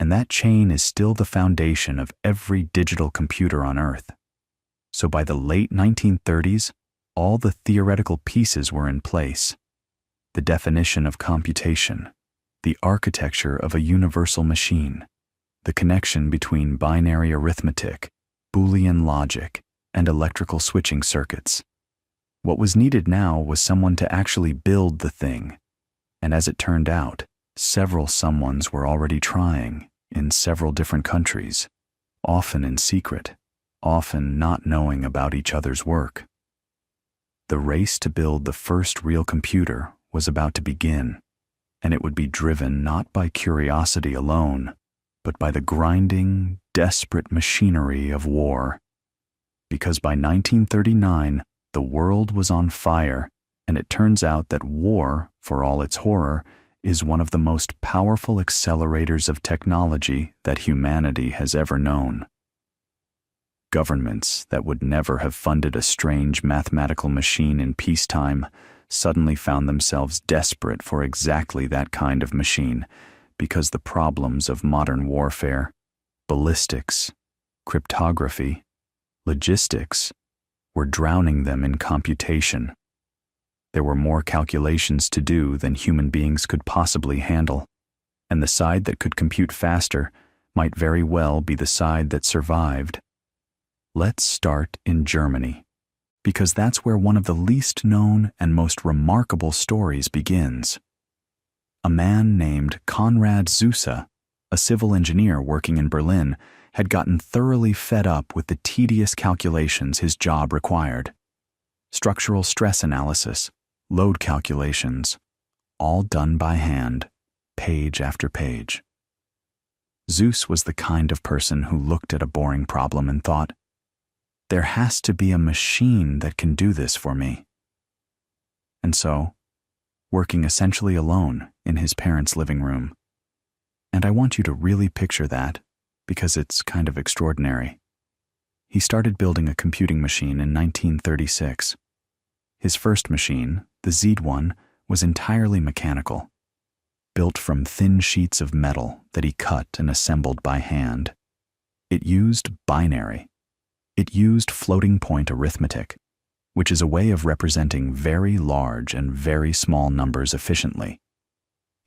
and that chain is still the foundation of every digital computer on Earth. So by the late 1930s, all the theoretical pieces were in place. The definition of computation, the architecture of a universal machine, the connection between binary arithmetic, Boolean logic, and electrical switching circuits. What was needed now was someone to actually build the thing, and as it turned out, several someones were already trying in several different countries, often in secret, often not knowing about each other's work. The race to build the first real computer was about to begin, and it would be driven not by curiosity alone, but by the grinding, desperate machinery of war. Because by 1939, the world was on fire, and it turns out that war, for all its horror, is one of the most powerful accelerators of technology that humanity has ever known. Governments that would never have funded a strange mathematical machine in peacetime suddenly found themselves desperate for exactly that kind of machine, because the problems of modern warfare, ballistics, cryptography, logistics, were drowning them in computation. There were more calculations to do than human beings could possibly handle, and the side that could compute faster might very well be the side that survived. Let's start in Germany, because that's where one of the least known and most remarkable stories begins. A man named Konrad Zuse, a civil engineer working in Berlin, had gotten thoroughly fed up with the tedious calculations his job required. Structural stress analysis, load calculations, all done by hand, page after page. Zuse was the kind of person who looked at a boring problem and thought, "There has to be a machine that can do this for me." And so, working essentially alone in his parents' living room, and I want you to really picture that, because it's kind of extraordinary, he started building a computing machine in 1936. His first machine, the Z1, was entirely mechanical, built from thin sheets of metal that he cut and assembled by hand. It used binary. It used floating-point arithmetic, which is a way of representing very large and very small numbers efficiently.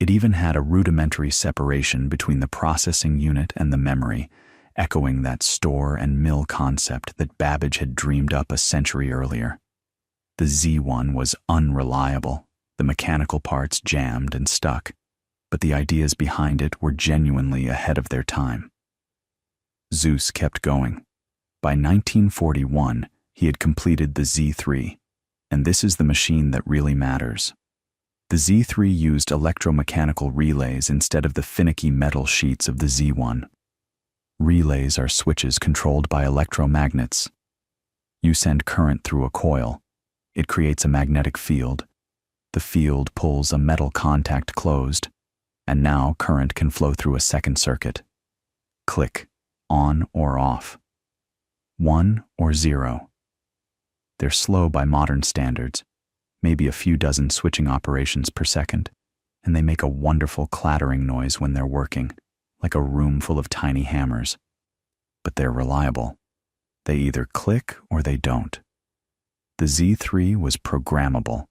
It even had a rudimentary separation between the processing unit and the memory, echoing that store and mill concept that Babbage had dreamed up a century earlier. The Z1 was unreliable, the mechanical parts jammed and stuck, but the ideas behind it were genuinely ahead of their time. Zuse kept going. By 1941, he had completed the Z3, and this is the machine that really matters. The Z3 used electromechanical relays instead of the finicky metal sheets of the Z1. Relays are switches controlled by electromagnets. You send current through a coil. It creates a magnetic field. The field pulls a metal contact closed, and now current can flow through a second circuit. Click, on or off. 1 or 0. They're slow by modern standards, maybe a few dozen switching operations per second, and they make a wonderful clattering noise when they're working, like a room full of tiny hammers. But they're reliable. They either click or they don't. The Z3 was programmable.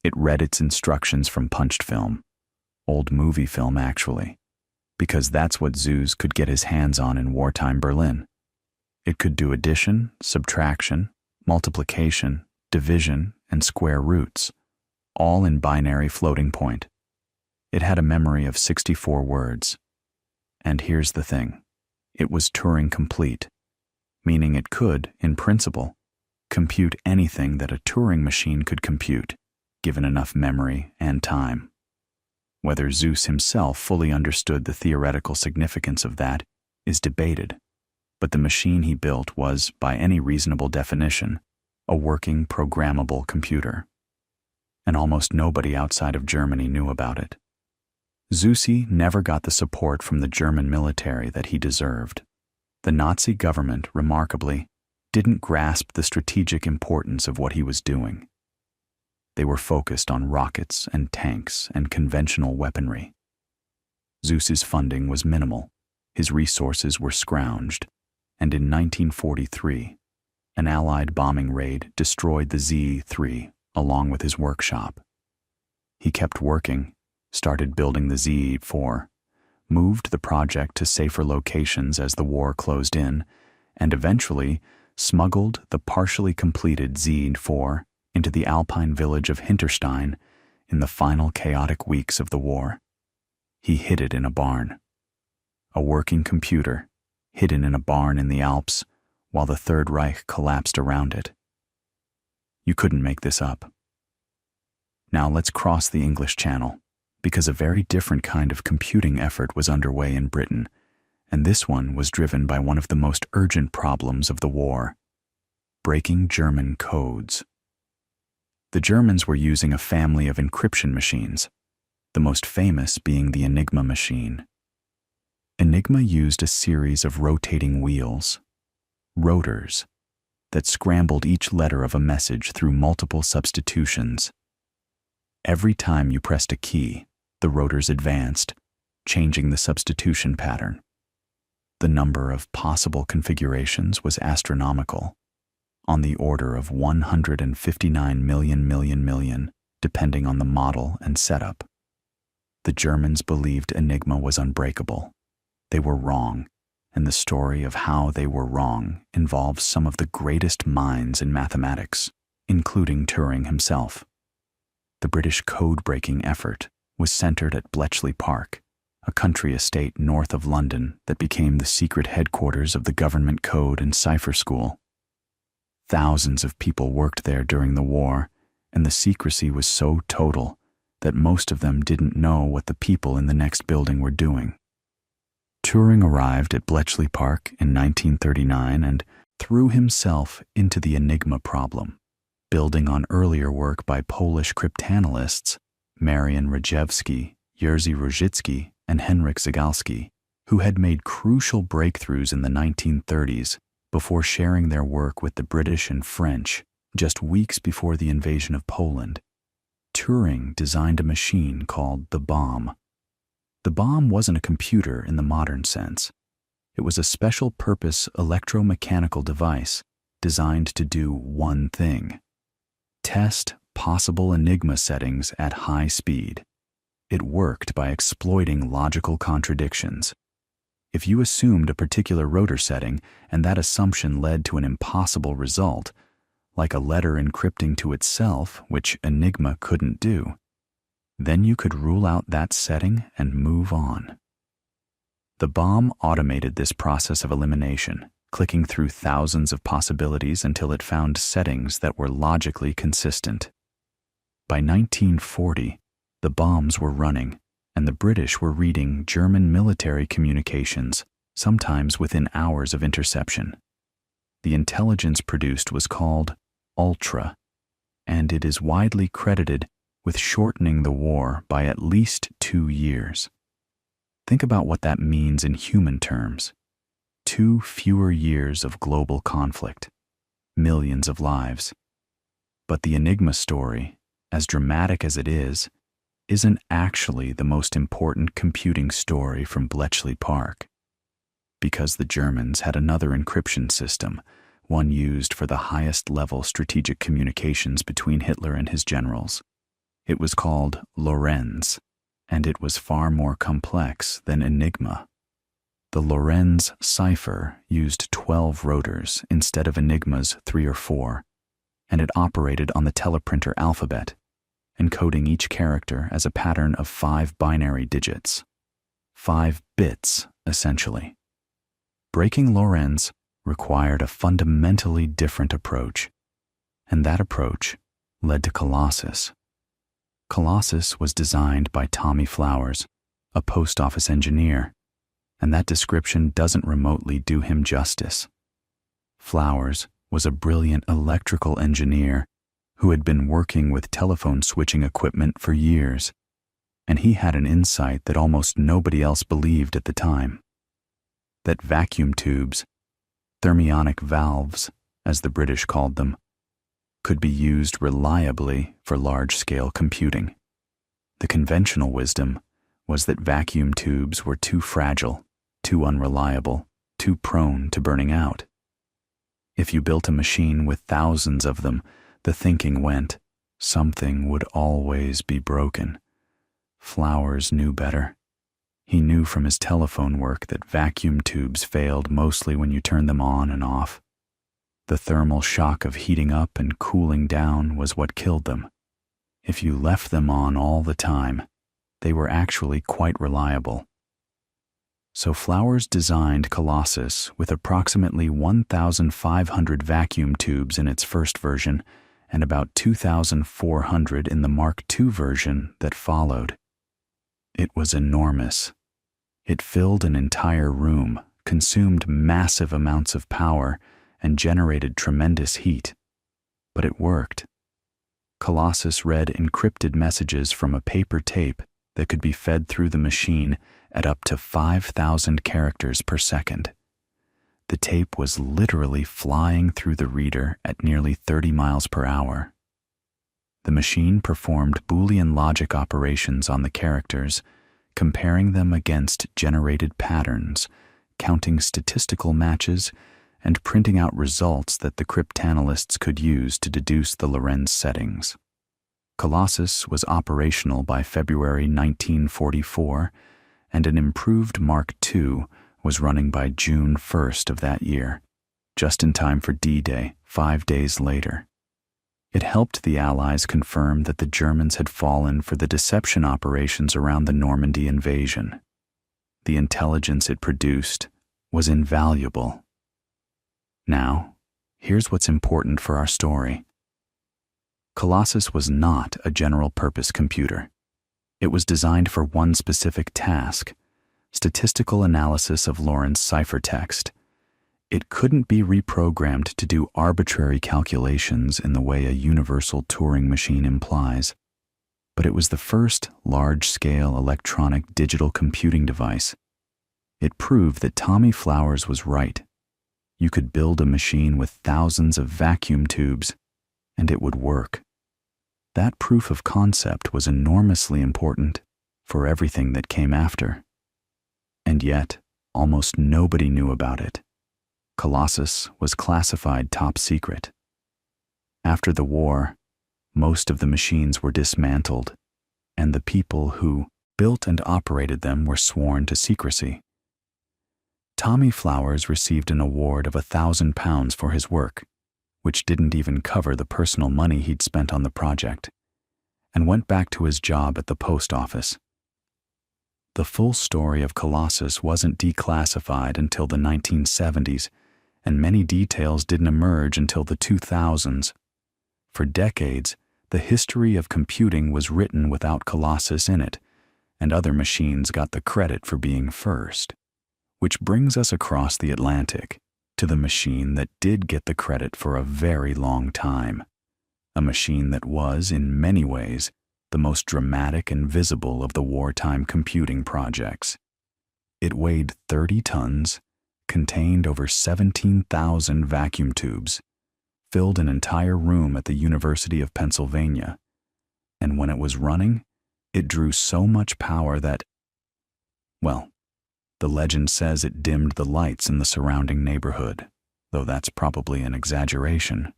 It read its instructions from punched film, old movie film actually, because that's what Zuse could get his hands on in wartime Berlin. It could do addition, subtraction, multiplication, division, and square roots, all in binary floating point. It had a memory of 64 words. And here's the thing. It was Turing complete, meaning it could, in principle, compute anything that a Turing machine could compute, given enough memory and time. Whether Zuse himself fully understood the theoretical significance of that is debated, but the machine he built was, by any reasonable definition, a working programmable computer. And almost nobody outside of Germany knew about it. Zuse never got the support from the German military that he deserved. The Nazi government, remarkably, didn't grasp the strategic importance of what he was doing. They were focused on rockets and tanks and conventional weaponry. Zuse's funding was minimal, his resources were scrounged, and in 1943, an Allied bombing raid destroyed the Z3 along with his workshop. He kept working, started building the Z4, moved the project to safer locations as the war closed in, and eventually smuggled the partially completed Z4 into the Alpine village of Hinterstein in the final chaotic weeks of the war. He hid it in a barn. A working computer, hidden in a barn in the Alps, while the Third Reich collapsed around it. You couldn't make this up. Now let's cross the English Channel, because a very different kind of computing effort was underway in Britain, and this one was driven by one of the most urgent problems of the war: breaking German codes. The Germans were using a family of encryption machines, the most famous being the Enigma machine. Enigma used a series of rotating wheels, rotors, that scrambled each letter of a message through multiple substitutions. Every time you pressed a key, the rotors advanced, changing the substitution pattern. The number of possible configurations was astronomical, on the order of 159 million, depending on the model and setup. The Germans believed Enigma was unbreakable. They were wrong, and the story of how they were wrong involves some of the greatest minds in mathematics, including Turing himself. The British code-breaking effort was centered at Bletchley Park, a country estate north of London that became the secret headquarters of the government code and cipher school. Thousands of people worked there during the war, and the secrecy was so total that most of them didn't know what the people in the next building were doing. Turing arrived at Bletchley Park in 1939 and threw himself into the Enigma problem, building on earlier work by Polish cryptanalysts Marian Rejewski, Jerzy Różycki, and Henryk Zygalski, who had made crucial breakthroughs in the 1930s before sharing their work with the British and French just weeks before the invasion of Poland. Turing designed a machine called the bomb. The bomb wasn't a computer in the modern sense. It was a special-purpose electromechanical device designed to do one thing: test possible Enigma settings at high speed. It worked by exploiting logical contradictions. If you assumed a particular rotor setting and that assumption led to an impossible result, like a letter encrypting to itself, which Enigma couldn't do, then you could rule out that setting and move on. The bomb automated this process of elimination, clicking through thousands of possibilities until it found settings that were logically consistent. By 1940, the bombs were running, and the British were reading German military communications, sometimes within hours of interception. The intelligence produced was called Ultra, and it is widely credited with shortening the war by at least 2 years. Think about what that means in human terms. 2 fewer years of global conflict, millions of lives. But the Enigma story, as dramatic as it is, isn't actually the most important computing story from Bletchley Park. Because the Germans had another encryption system, one used for the highest level strategic communications between Hitler and his generals. It was called Lorenz, and it was far more complex than Enigma. The Lorenz cipher used 12 rotors instead of Enigma's 3 or 4, and it operated on the teleprinter alphabet, encoding each character as a pattern of 5 binary digits. 5 bits, essentially. Breaking Lorenz required a fundamentally different approach, and that approach led to Colossus. Colossus was designed by Tommy Flowers, a post office engineer, and that description doesn't remotely do him justice. Flowers was a brilliant electrical engineer who had been working with telephone switching equipment for years, and he had an insight that almost nobody else believed at the time: that vacuum tubes, thermionic valves, as the British called them, could be used reliably for large-scale computing. The conventional wisdom was that vacuum tubes were too fragile, too unreliable, too prone to burning out. If you built a machine with thousands of them, the thinking went, something would always be broken. Flowers knew better. He knew from his telephone work that vacuum tubes failed mostly when you turned them on and off. The thermal shock of heating up and cooling down was what killed them. If you left them on all the time, they were actually quite reliable. So Flowers designed Colossus with approximately 1,500 vacuum tubes in its first version and about 2,400 in the Mark II version that followed. It was enormous. It filled an entire room, consumed massive amounts of power, and generated tremendous heat. But it worked. Colossus read encrypted messages from a paper tape that could be fed through the machine at up to 5,000 characters per second. The tape was literally flying through the reader at nearly 30 miles per hour. The machine performed Boolean logic operations on the characters, comparing them against generated patterns, counting statistical matches, and printing out results that the cryptanalysts could use to deduce the Lorenz settings. Colossus was operational by February 1944, and an improved Mark II was running by June 1st of that year, just in time for D-Day, 5 days later. It helped the Allies confirm that the Germans had fallen for the deception operations around the Normandy invasion. The intelligence it produced was invaluable. Now, here's what's important for our story. Colossus was not a general-purpose computer. It was designed for one specific task: statistical analysis of Lorenz ciphertext. It couldn't be reprogrammed to do arbitrary calculations in the way a universal Turing machine implies, but it was the first large-scale electronic digital computing device. It proved that Tommy Flowers was right. You could build a machine with thousands of vacuum tubes, and it would work. That proof of concept was enormously important for everything that came after. And yet, almost nobody knew about it. Colossus was classified top secret. After the war, most of the machines were dismantled, and the people who built and operated them were sworn to secrecy. Tommy Flowers received an award of £1,000 for his work, which didn't even cover the personal money he'd spent on the project, and went back to his job at the post office. The full story of Colossus wasn't declassified until the 1970s, and many details didn't emerge until the 2000s. For decades, the history of computing was written without Colossus in it, and other machines got the credit for being first. Which brings us across the Atlantic to the machine that did get the credit for a very long time. A machine that was, in many ways, the most dramatic and visible of the wartime computing projects. It weighed 30 tons, contained over 17,000 vacuum tubes, filled an entire room at the University of Pennsylvania, and when it was running, it drew so much power that, well, the legend says it dimmed the lights in the surrounding neighborhood, though that's probably an exaggeration.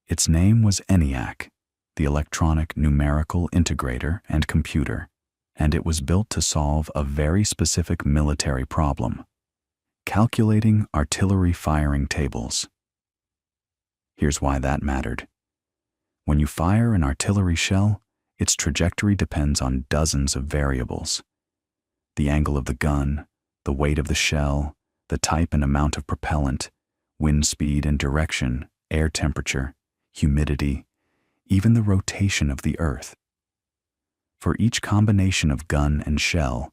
Its name was ENIAC, the Electronic Numerical Integrator and Computer, and it was built to solve a very specific military problem: calculating artillery firing tables. Here's why that mattered. When you fire an artillery shell, its trajectory depends on dozens of variables: the angle of the gun, the weight of the shell, the type and amount of propellant, wind speed and direction, air temperature, humidity, even the rotation of the Earth. For each combination of gun and shell,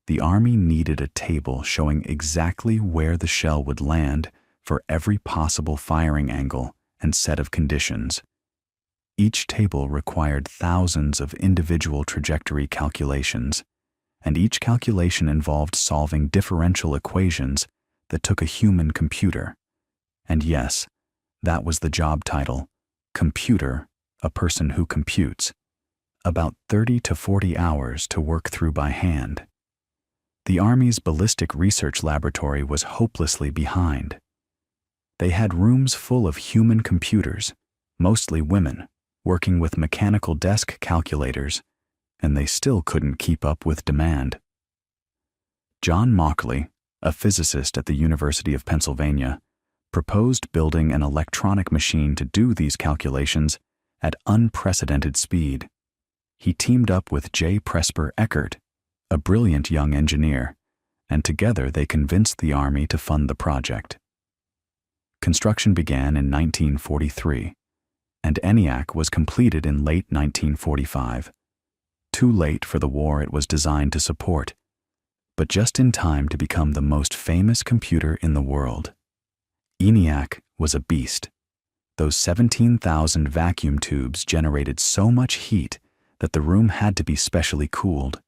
the Army needed a table showing exactly where the shell would land for every possible firing angle and set of conditions. Each table required thousands of individual trajectory calculations, and each calculation involved solving differential equations that took a human computer. And yes, that was the job title: computer, a person who computes. About 30 to 40 hours to work through by hand. The Army's ballistic research laboratory was hopelessly behind. They had rooms full of human computers, mostly women, working with mechanical desk calculators, and they still couldn't keep up with demand. John Mauchly, a physicist at the University of Pennsylvania, proposed building an electronic machine to do these calculations at unprecedented speed. He teamed up with J. Presper Eckert, a brilliant young engineer, and together they convinced the Army to fund the project. Construction began in 1943, and ENIAC was completed in late 1945. Too late for the war it was designed to support, but just in time to become the most famous computer in the world. ENIAC was a beast. Those 17,000 vacuum tubes generated so much heat that the room had to be specially cooled.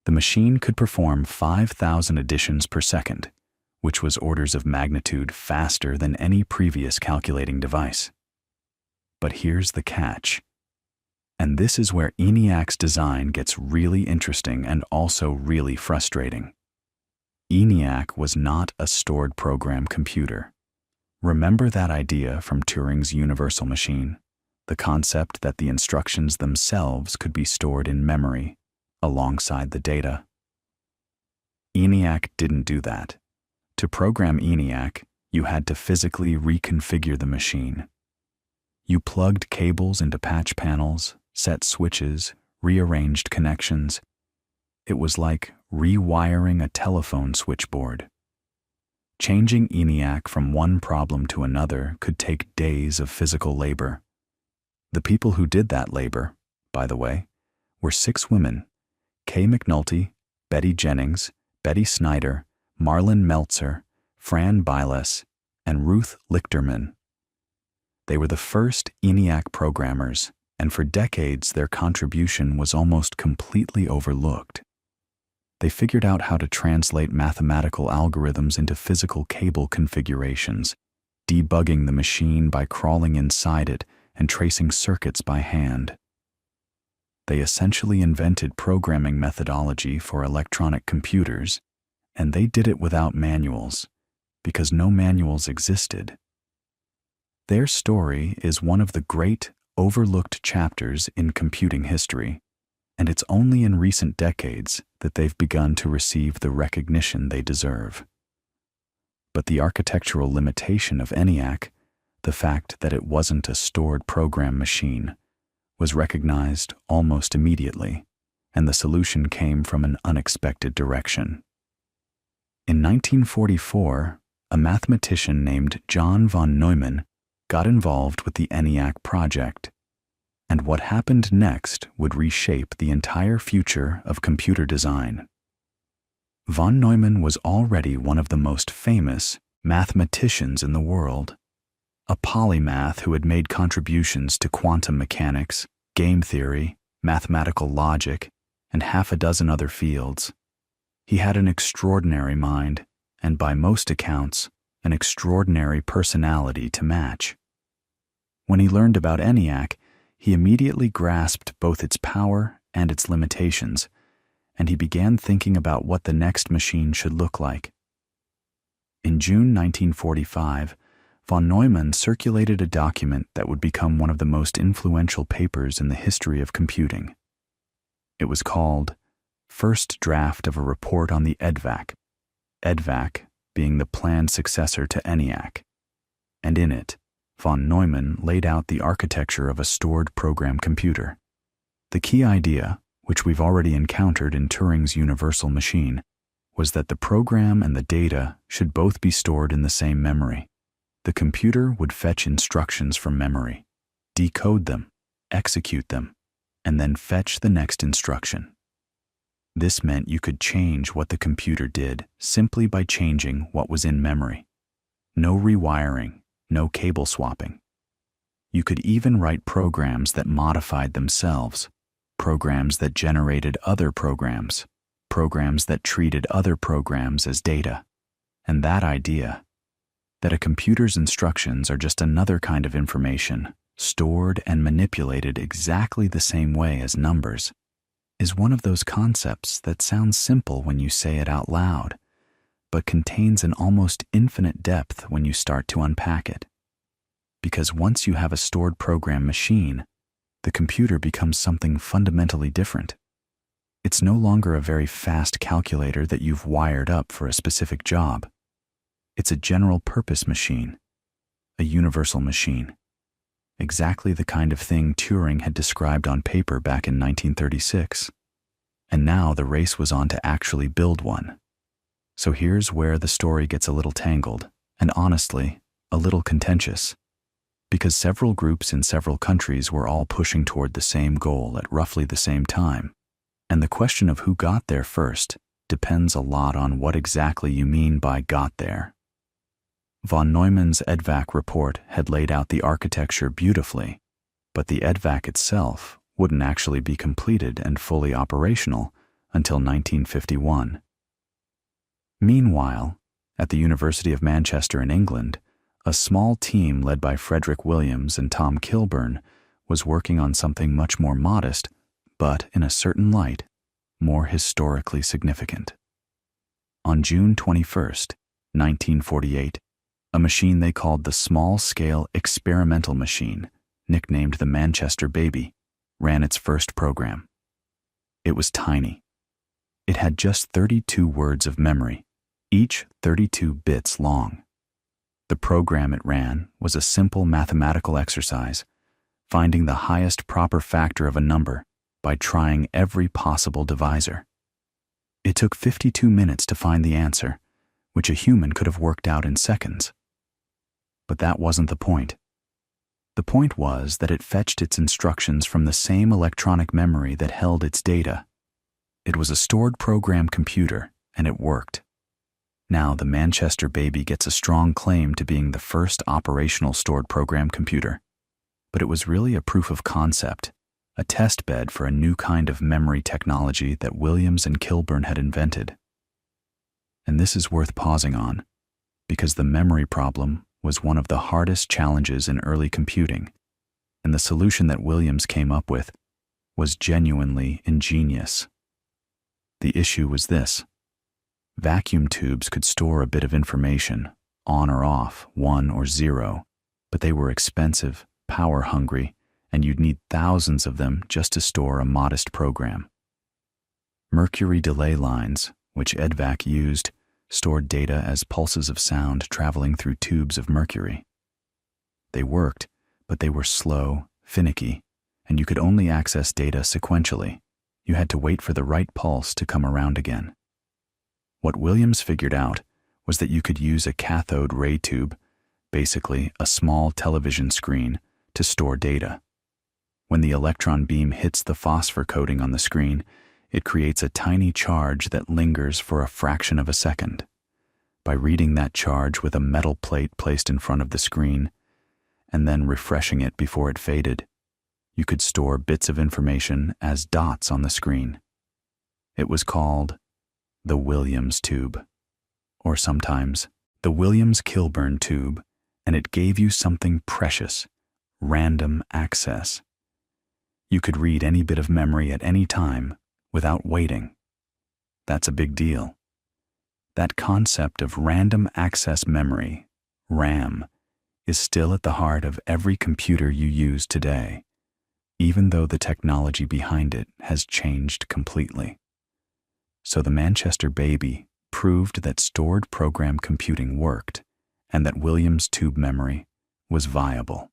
The machine could perform 5,000 additions per second, which was orders of magnitude faster than any previous calculating device. But here's the catch. And this is where ENIAC's design gets really interesting and also really frustrating. ENIAC was not a stored program computer. Remember that idea from Turing's universal machine? The concept that the instructions themselves could be stored in memory, alongside the data. ENIAC didn't do that. To program ENIAC, you had to physically reconfigure the machine. You plugged cables into patch panels, set switches, rearranged connections. It was like rewiring a telephone switchboard. Changing ENIAC from one problem to another could take days of physical labor. The people who did that labor, by the way, were 6 women: Kay McNulty, Betty Jennings, Betty Snyder, Marlon Meltzer, Fran Biles, and Ruth Lichterman. They were the first ENIAC programmers, and for decades their contribution was almost completely overlooked. They figured out how to translate mathematical algorithms into physical cable configurations, debugging the machine by crawling inside it and tracing circuits by hand. They essentially invented programming methodology for electronic computers, and they did it without manuals, because no manuals existed. Their story is one of the great, overlooked chapters in computing history, and it's only in recent decades that they've begun to receive the recognition they deserve. But the architectural limitation of ENIAC, the fact that it wasn't a stored program machine, was recognized almost immediately, and the solution came from an unexpected direction. In 1944, a mathematician named John von Neumann got involved with the ENIAC project, and what happened next would reshape the entire future of computer design. Von Neumann was already one of the most famous mathematicians in the world, a polymath who had made contributions to quantum mechanics, game theory, mathematical logic, and half a dozen other fields. He had an extraordinary mind, and by most accounts, an extraordinary personality to match. When he learned about ENIAC, he immediately grasped both its power and its limitations, and he began thinking about what the next machine should look like. In June 1945, von Neumann circulated a document that would become one of the most influential papers in the history of computing. It was called First Draft of a Report on the EDVAC being the planned successor to ENIAC, and in it, von Neumann laid out the architecture of a stored program computer. The key idea, which we've already encountered in Turing's universal machine, was that the program and the data should both be stored in the same memory. The computer would fetch instructions from memory, decode them, execute them, and then fetch the next instruction. This meant you could change what the computer did simply by changing what was in memory. No rewiring, no cable swapping. You could even write programs that modified themselves, programs that generated other programs, programs that treated other programs as data. And that idea, that a computer's instructions are just another kind of information, stored and manipulated exactly the same way as numbers, is one of those concepts that sounds simple when you say it out loud, but contains an almost infinite depth when you start to unpack it. Because once you have a stored program machine, the computer becomes something fundamentally different. It's no longer a very fast calculator that you've wired up for a specific job. It's a general-purpose machine, a universal machine, exactly the kind of thing Turing had described on paper back in 1936. And now the race was on to actually build one. So here's where the story gets a little tangled, and honestly, a little contentious, because several groups in several countries were all pushing toward the same goal at roughly the same time, and the question of who got there first depends a lot on what exactly you mean by got there. Von Neumann's EDVAC report had laid out the architecture beautifully, but the EDVAC itself wouldn't actually be completed and fully operational until 1951. Meanwhile, at the University of Manchester in England, a small team led by Frederick Williams and Tom Kilburn was working on something much more modest, but, in a certain light, more historically significant. On June 21st, 1948, a machine they called the Small-Scale Experimental Machine, nicknamed the Manchester Baby, ran its first program. It was tiny. It had just 32 words of memory, each 32 bits long. The program it ran was a simple mathematical exercise, finding the highest proper factor of a number by trying every possible divisor. It took 52 minutes to find the answer, which a human could have worked out in seconds. But that wasn't the point. The point was that it fetched its instructions from the same electronic memory that held its data. It was a stored program computer, and it worked. Now the Manchester Baby gets a strong claim to being the first operational stored program computer. But it was really a proof of concept, a test bed for a new kind of memory technology that Williams and Kilburn had invented. And this is worth pausing on, because the memory problem was one of the hardest challenges in early computing, and the solution that Williams came up with was genuinely ingenious. The issue was this: vacuum tubes could store a bit of information, on or off, 1 or 0, but they were expensive, power-hungry, and you'd need thousands of them just to store a modest program. Mercury delay lines, which EDVAC used, stored data as pulses of sound traveling through tubes of mercury. They worked, but they were slow, finicky, and you could only access data sequentially. You had to wait for the right pulse to come around again. What Williams figured out was that you could use a cathode ray tube, basically a small television screen, to store data. When the electron beam hits the phosphor coating on the screen, it creates a tiny charge that lingers for a fraction of a second. By reading that charge with a metal plate placed in front of the screen, and then refreshing it before it faded, you could store bits of information as dots on the screen. It was called the Williams tube, or sometimes the Williams-Kilburn tube, and it gave you something precious: random access. You could read any bit of memory at any time without waiting. That's a big deal. That concept of random access memory, RAM, is still at the heart of every computer you use today, even though the technology behind it has changed completely. So the Manchester Baby proved that stored program computing worked, and that Williams tube memory was viable.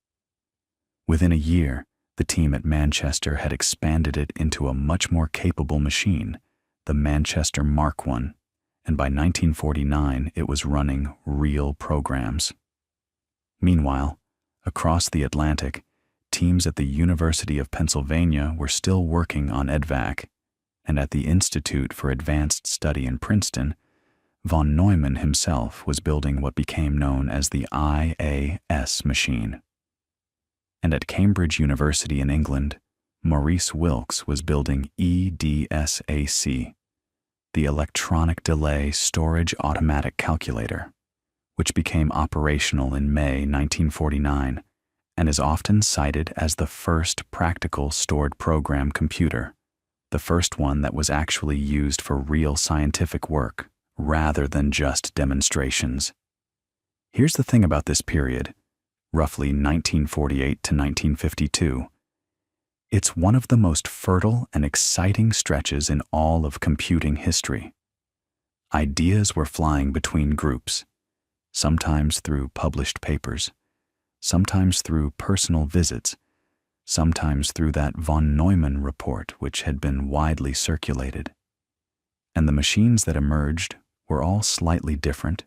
Within a year, the team at Manchester had expanded it into a much more capable machine, the Manchester Mark I, and by 1949 it was running real programs. Meanwhile, across the Atlantic, teams at the University of Pennsylvania were still working on EDVAC, and at the Institute for Advanced Study in Princeton, von Neumann himself was building what became known as the IAS machine. And at Cambridge University in England, Maurice Wilkes was building EDSAC, the Electronic Delay Storage Automatic Calculator, which became operational in May 1949 and is often cited as the first practical stored program computer, the first one that was actually used for real scientific work rather than just demonstrations. Here's the thing about this period, roughly 1948 to 1952. It's one of the most fertile and exciting stretches in all of computing history. Ideas were flying between groups, sometimes through published papers, sometimes through personal visits, sometimes through that von Neumann report which had been widely circulated. And the machines that emerged were all slightly different,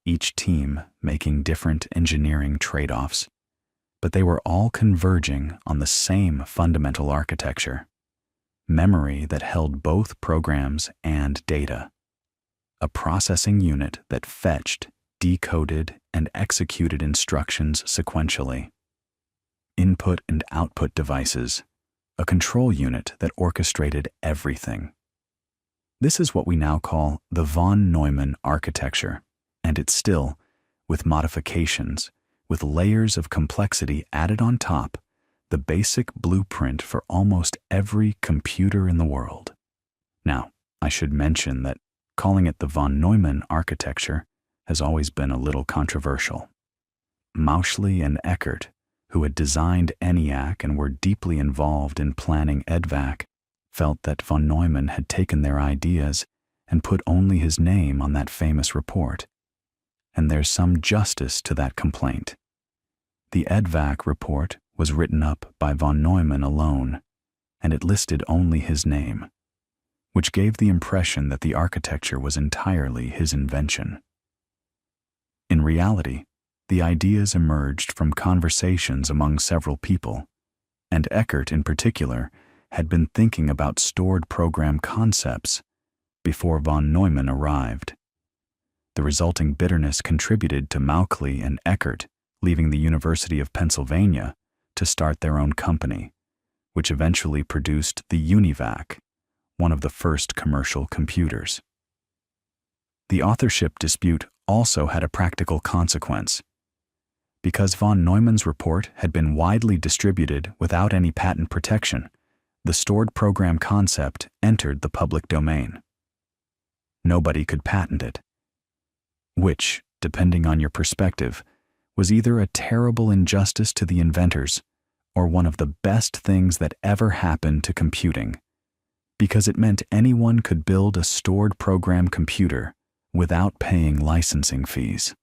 each team making different engineering trade-offs, but they were all converging on the same fundamental architecture: memory that held both programs and data, a processing unit that fetched, decoded, and executed instructions sequentially, input and output devices, a control unit that orchestrated everything. This is what we now call the von Neumann architecture, and it's still, with modifications, with layers of complexity added on top, the basic blueprint for almost every computer in the world. Now, I should mention that calling it the von Neumann architecture has always been a little controversial. Mauchly and Eckert, who had designed ENIAC and were deeply involved in planning EDVAC, felt that von Neumann had taken their ideas and put only his name on that famous report. And there's some justice to that complaint. The EDVAC report was written up by von Neumann alone, and it listed only his name, which gave the impression that the architecture was entirely his invention. In reality, the ideas emerged from conversations among several people, and Eckert in particular had been thinking about stored program concepts before von Neumann arrived. The resulting bitterness contributed to Mauchly and Eckert leaving the University of Pennsylvania to start their own company, which eventually produced the UNIVAC, one of the first commercial computers. The authorship dispute also had a practical consequence. Because von Neumann's report had been widely distributed without any patent protection, the stored program concept entered the public domain. Nobody could patent it, which, depending on your perspective, was either a terrible injustice to the inventors or one of the best things that ever happened to computing, because it meant anyone could build a stored program computer without paying licensing fees.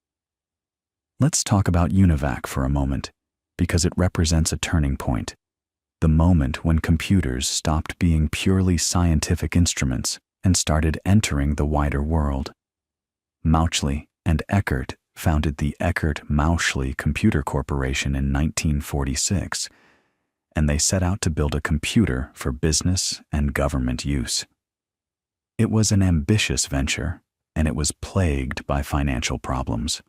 Let's talk about UNIVAC for a moment, because it represents a turning point, the moment when computers stopped being purely scientific instruments and started entering the wider world. Mauchly and Eckert founded the Eckert-Mauchly Computer Corporation in 1946, and they set out to build a computer for business and government use. It was an ambitious venture, and it was plagued by financial problems.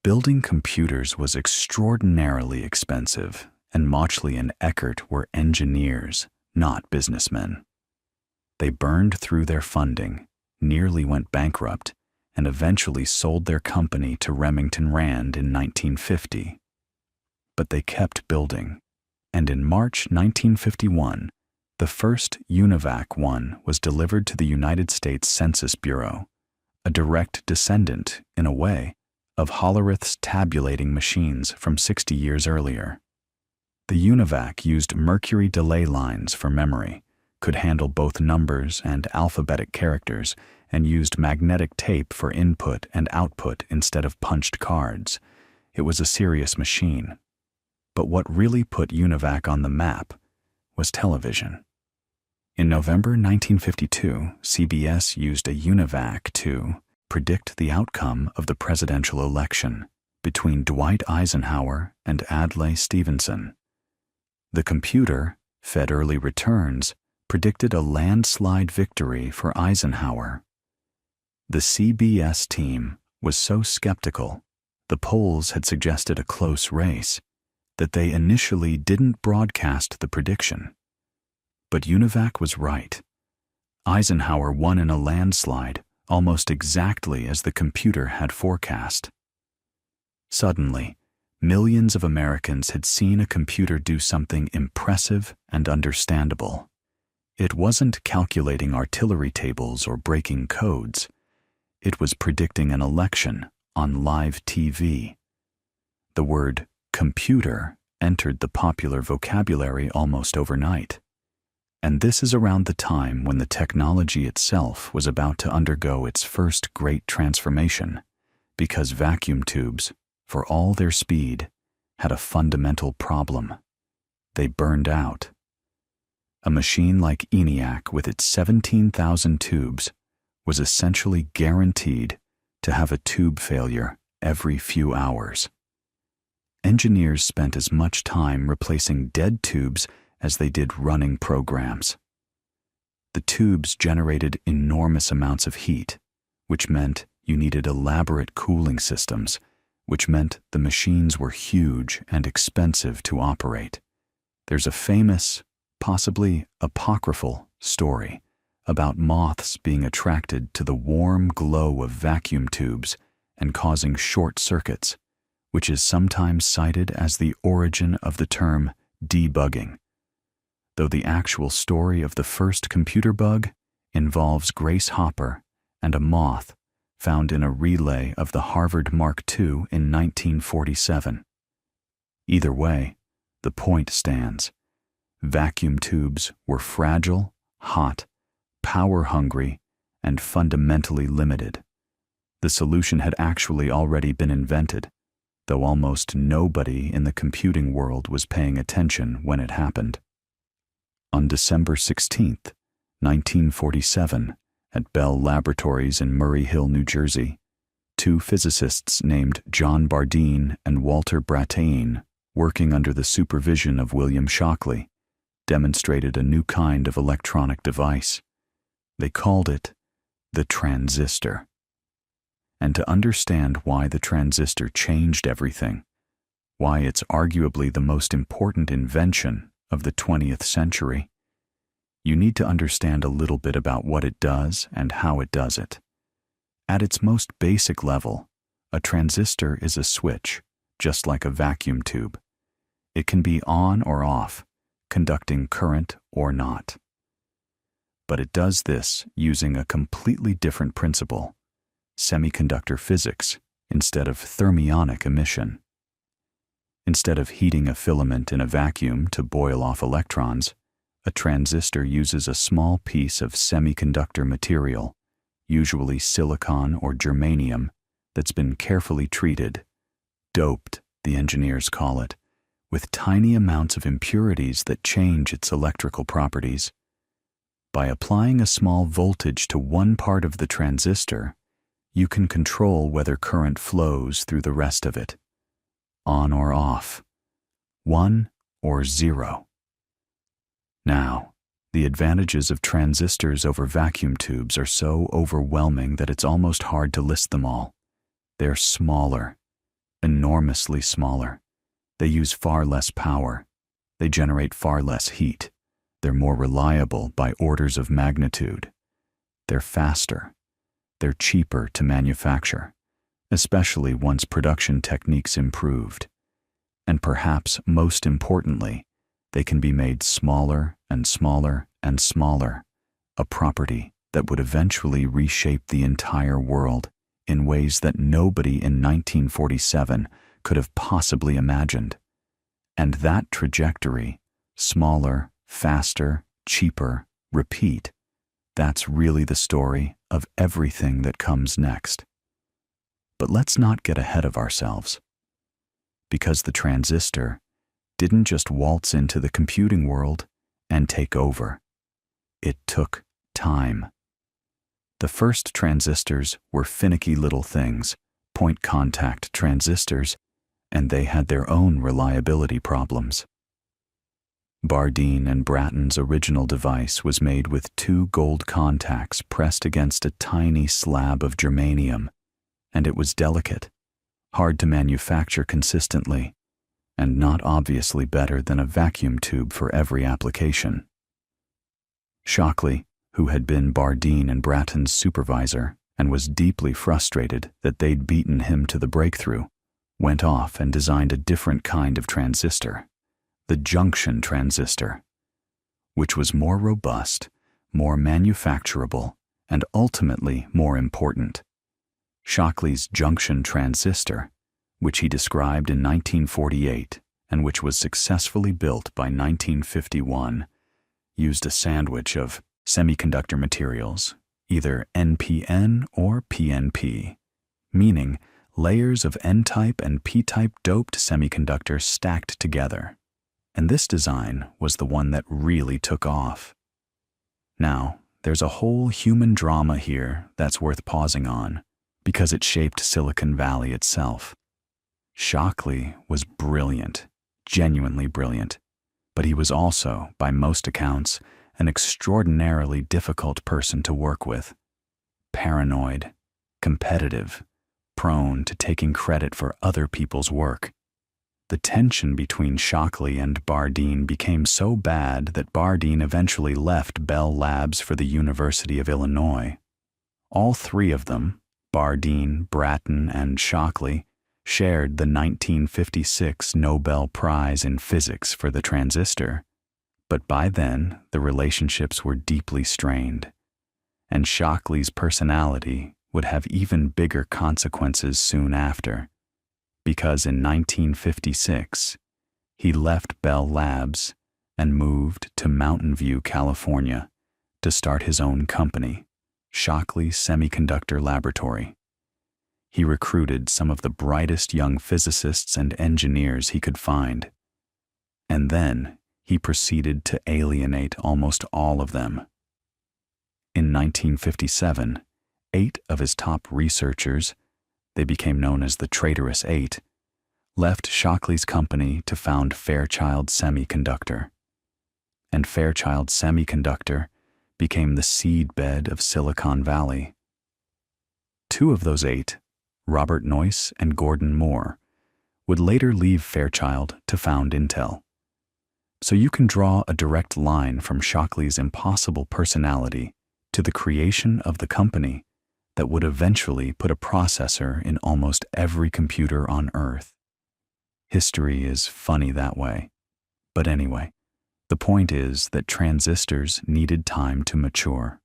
Building computers was extraordinarily expensive, and Mauchly and Eckert were engineers, not businessmen. They burned through their funding, nearly went bankrupt, and eventually sold their company to Remington Rand in 1950. But they kept building, and in March 1951, the first UNIVAC-1 was delivered to the United States Census Bureau, a direct descendant, in a way, of Hollerith's tabulating machines from 60 years earlier. The UNIVAC used mercury delay lines for memory, could handle both numbers and alphabetic characters, and used magnetic tape for input and output instead of punched cards. It was a serious machine. But what really put UNIVAC on the map was television. In November 1952, CBS used a UNIVAC to predict the outcome of the presidential election between Dwight Eisenhower and Adlai Stevenson. The computer, fed early returns, predicted a landslide victory for Eisenhower. The CBS team was so skeptical, the polls had suggested a close race, that they initially didn't broadcast the prediction. But UNIVAC was right. Eisenhower won in a landslide, almost exactly as the computer had forecast. Suddenly, millions of Americans had seen a computer do something impressive and understandable. It wasn't calculating artillery tables or breaking codes. It was predicting an election on live TV. The word computer entered the popular vocabulary almost overnight. And this is around the time when the technology itself was about to undergo its first great transformation, because vacuum tubes, for all their speed, had a fundamental problem. They burned out. A machine like ENIAC with its 17,000 tubes was essentially guaranteed to have a tube failure every few hours. Engineers spent as much time replacing dead tubes as they did running programs. The tubes generated enormous amounts of heat, which meant you needed elaborate cooling systems, which meant the machines were huge and expensive to operate. There's a famous, possibly apocryphal, story about moths being attracted to the warm glow of vacuum tubes and causing short circuits, which is sometimes cited as the origin of the term debugging, though the actual story of the first computer bug involves Grace Hopper and a moth found in a relay of the Harvard Mark II in 1947. Either way, the point stands. Vacuum tubes were fragile, hot, power-hungry, and fundamentally limited. The solution had actually already been invented, though almost nobody in the computing world was paying attention when it happened. On December 16, 1947, at Bell Laboratories in Murray Hill, New Jersey, two physicists named John Bardeen and Walter Brattain, working under the supervision of William Shockley, demonstrated a new kind of electronic device. They called it the transistor. And to understand why the transistor changed everything, why it's arguably the most important invention of the 20th century, you need to understand a little bit about what it does and how it does it. At its most basic level, a transistor is a switch, just like a vacuum tube. It can be on or off, conducting current or not. But it does this using a completely different principle, semiconductor physics instead of thermionic emission. Instead of heating a filament in a vacuum to boil off electrons, a transistor uses a small piece of semiconductor material, usually silicon or germanium, that's been carefully treated, doped, the engineers call it, with tiny amounts of impurities that change its electrical properties. By applying a small voltage to one part of the transistor, you can control whether current flows through the rest of it, on or off, 1 or 0. Now, the advantages of transistors over vacuum tubes are so overwhelming that it's almost hard to list them all. They're smaller, enormously smaller. They use far less power. They generate far less heat. They're more reliable by orders of magnitude. They're faster. They're cheaper to manufacture, especially once production techniques improved. And perhaps most importantly, they can be made smaller and smaller and smaller, a property that would eventually reshape the entire world in ways that nobody in 1947 could have possibly imagined. And that trajectory, smaller, faster, cheaper, repeat, that's really the story of everything that comes next. But let's not get ahead of ourselves. Because the transistor didn't just waltz into the computing world and take over. It took time. The first transistors were finicky little things, point contact transistors, and they had their own reliability problems. Bardeen and Brattain's original device was made with 2 gold contacts pressed against a tiny slab of germanium, and it was delicate, hard to manufacture consistently, and not obviously better than a vacuum tube for every application. Shockley, who had been Bardeen and Brattain's supervisor and was deeply frustrated that they'd beaten him to the breakthrough, went off and designed a different kind of transistor, the junction transistor, which was more robust, more manufacturable, and ultimately more important. Shockley's junction transistor, which he described in 1948 and which was successfully built by 1951, used a sandwich of semiconductor materials, either NPN or PNP, meaning layers of N-type and P-type doped semiconductors stacked together. And this design was the one that really took off. Now, there's a whole human drama here that's worth pausing on, because it shaped Silicon Valley itself. Shockley was brilliant, genuinely brilliant, but he was also, by most accounts, an extraordinarily difficult person to work with. Paranoid, competitive, prone to taking credit for other people's work. The tension between Shockley and Bardeen became so bad that Bardeen eventually left Bell Labs for the University of Illinois. All 3 of them, Bardeen, Brattain, and Shockley, shared the 1956 Nobel Prize in Physics for the transistor, but by then the relationships were deeply strained, and Shockley's personality would have even bigger consequences soon after, because in 1956 he left Bell Labs and moved to Mountain View, California, to start his own company, Shockley Semiconductor Laboratory. He recruited some of the brightest young physicists and engineers he could find, and then he proceeded to alienate almost all of them. In 1957, 8 of his top researchers, they became known as the Traitorous Eight, left Shockley's company to found Fairchild Semiconductor. And Fairchild Semiconductor became the seedbed of Silicon Valley. 2 of those 8, Robert Noyce and Gordon Moore, would later leave Fairchild to found Intel. So you can draw a direct line from Shockley's impossible personality to the creation of the company that would eventually put a processor in almost every computer on Earth. History is funny that way. But anyway, the point is that transistors needed time to mature.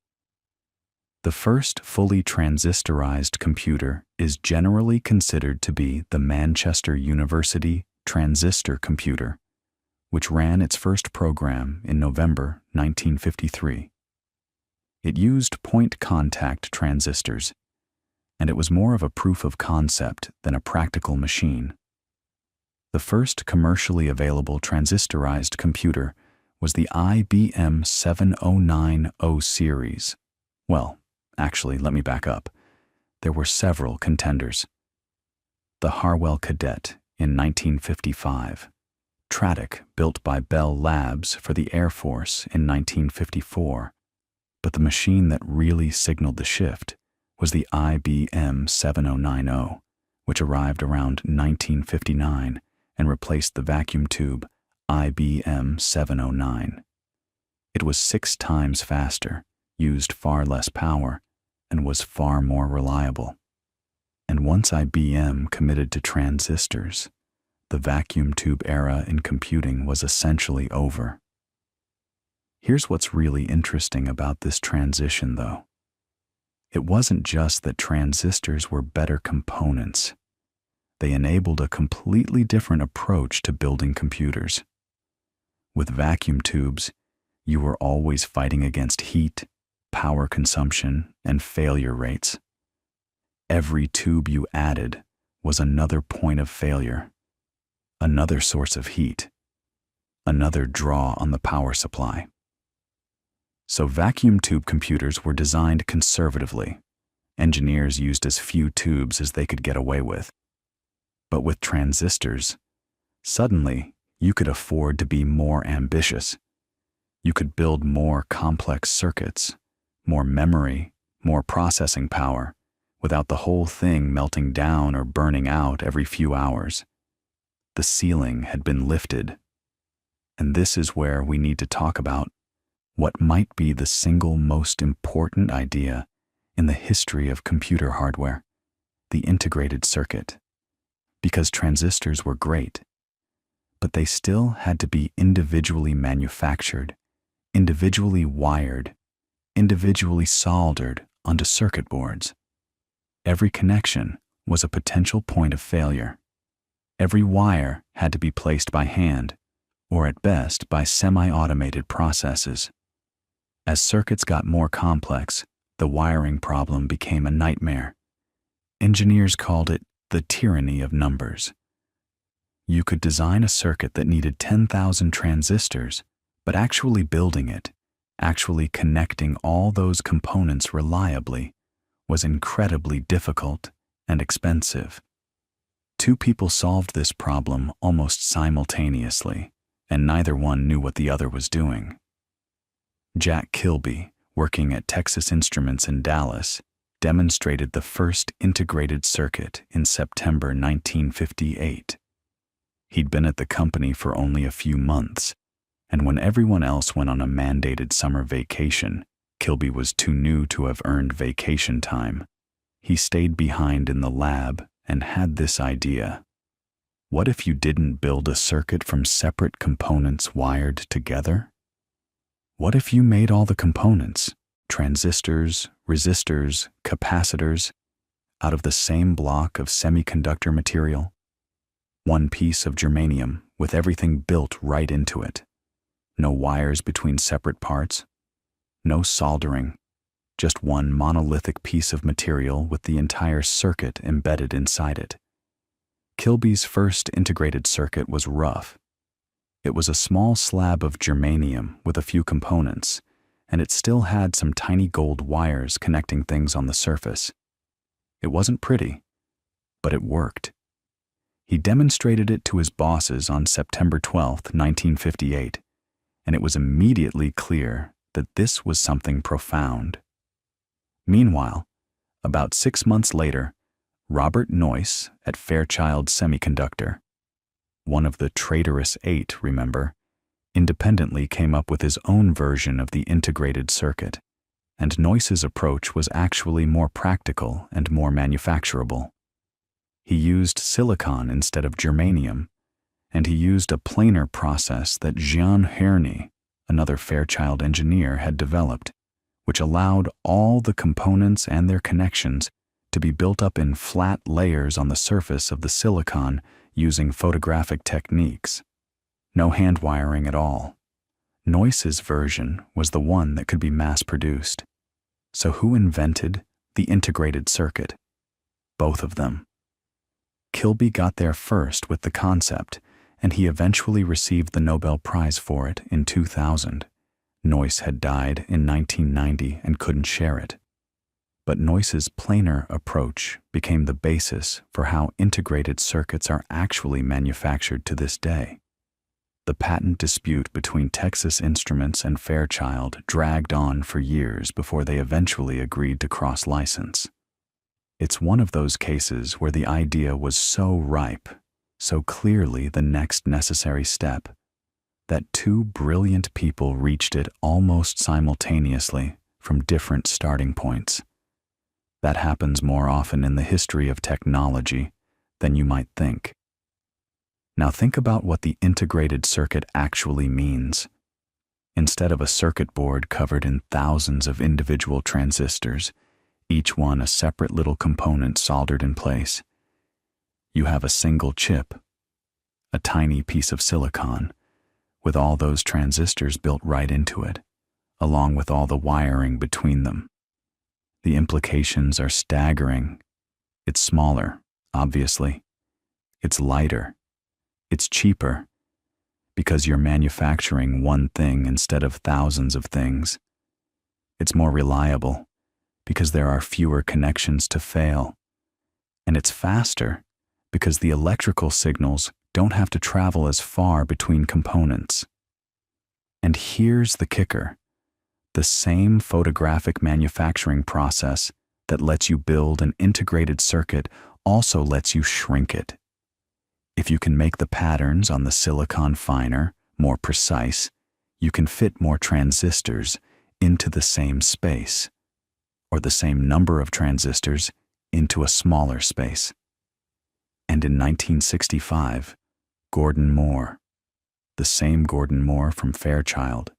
The first fully transistorized computer is generally considered to be the Manchester University Transistor computer, which ran its first program in November 1953. It used point-contact transistors, and it was more of a proof of concept than a practical machine. The first commercially available transistorized computer was the IBM 7090 series. Well, actually, let me back up. There were several contenders. The Harwell Cadet in 1955, Tradic, built by Bell Labs for the Air Force in 1954, but the machine that really signaled the shift was the IBM 7090, which arrived around 1959 and replaced the vacuum tube IBM 709. It was 6 times faster, used far less power, and was far more reliable. And once IBM committed to transistors, the vacuum tube era in computing was essentially over. Here's what's really interesting about this transition, though. It wasn't just that transistors were better components. They enabled a completely different approach to building computers. With vacuum tubes, you were always fighting against heat, power consumption, and failure rates. Every tube you added was another point of failure, another source of heat, another draw on the power supply. So vacuum tube computers were designed conservatively. Engineers used as few tubes as they could get away with. But with transistors, suddenly you could afford to be more ambitious. You could build more complex circuits, more memory, more processing power, without the whole thing melting down or burning out every few hours. The ceiling had been lifted. And this is where we need to talk about what might be the single most important idea in the history of computer hardware, the integrated circuit. Because transistors were great, but they still had to be individually manufactured, individually wired, individually soldered onto circuit boards. Every connection was a potential point of failure. Every wire had to be placed by hand, or at best by semi-automated processes. As circuits got more complex, the wiring problem became a nightmare. Engineers called it the tyranny of numbers. You could design a circuit that needed 10,000 transistors, but actually building it, actually connecting all those components reliably, was incredibly difficult and expensive. 2 people solved this problem almost simultaneously, and neither one knew what the other was doing. Jack Kilby, working at Texas Instruments in Dallas, demonstrated the first integrated circuit in September 1958. He'd been at the company for only a few months, and when everyone else went on a mandated summer vacation, Kilby was too new to have earned vacation time. He stayed behind in the lab and had this idea. What if you didn't build a circuit from separate components wired together? What if you made all the components, transistors, resistors, capacitors, out of the same block of semiconductor material? One piece of germanium with everything built right into it. No wires between separate parts. No soldering. Just one monolithic piece of material with the entire circuit embedded inside it. Kilby's first integrated circuit was rough. It was a small slab of germanium with a few components, and it still had some tiny gold wires connecting things on the surface. It wasn't pretty, but it worked. He demonstrated it to his bosses on September 12, 1958, and it was immediately clear that this was something profound. Meanwhile, about 6 months later, Robert Noyce at Fairchild Semiconductor, one of the traitorous 8, remember, independently came up with his own version of the integrated circuit, and Noyce's approach was actually more practical and more manufacturable. He used silicon instead of germanium, and he used a planar process that Jean Herney, another Fairchild engineer, had developed, which allowed all the components and their connections to be built up in flat layers on the surface of the silicon using photographic techniques. No hand wiring at all. Noyce's version was the one that could be mass-produced. So who invented the integrated circuit? Both of them. Kilby got there first with the concept, and he eventually received the Nobel Prize for it in 2000. Noyce had died in 1990 and couldn't share it. But Noyce's planar approach became the basis for how integrated circuits are actually manufactured to this day. The patent dispute between Texas Instruments and Fairchild dragged on for years before they eventually agreed to cross-license. It's one of those cases where the idea was so ripe, so clearly the next necessary step, that two brilliant people reached it almost simultaneously from different starting points. That happens more often in the history of technology than you might think. Now think about what the integrated circuit actually means. Instead of a circuit board covered in thousands of individual transistors, each one a separate little component soldered in place, you have a single chip, a tiny piece of silicon, with all those transistors built right into it, along with all the wiring between them. The implications are staggering. It's smaller, obviously. It's lighter. It's cheaper, because you're manufacturing one thing instead of thousands of things. It's more reliable, because there are fewer connections to fail. And it's faster, because the electrical signals don't have to travel as far between components. And here's the kicker. The same photographic manufacturing process that lets you build an integrated circuit also lets you shrink it. If you can make the patterns on the silicon finer, more precise, you can fit more transistors into the same space, or the same number of transistors into a smaller space. And in 1965, Gordon Moore, the same Gordon Moore from Fairchild,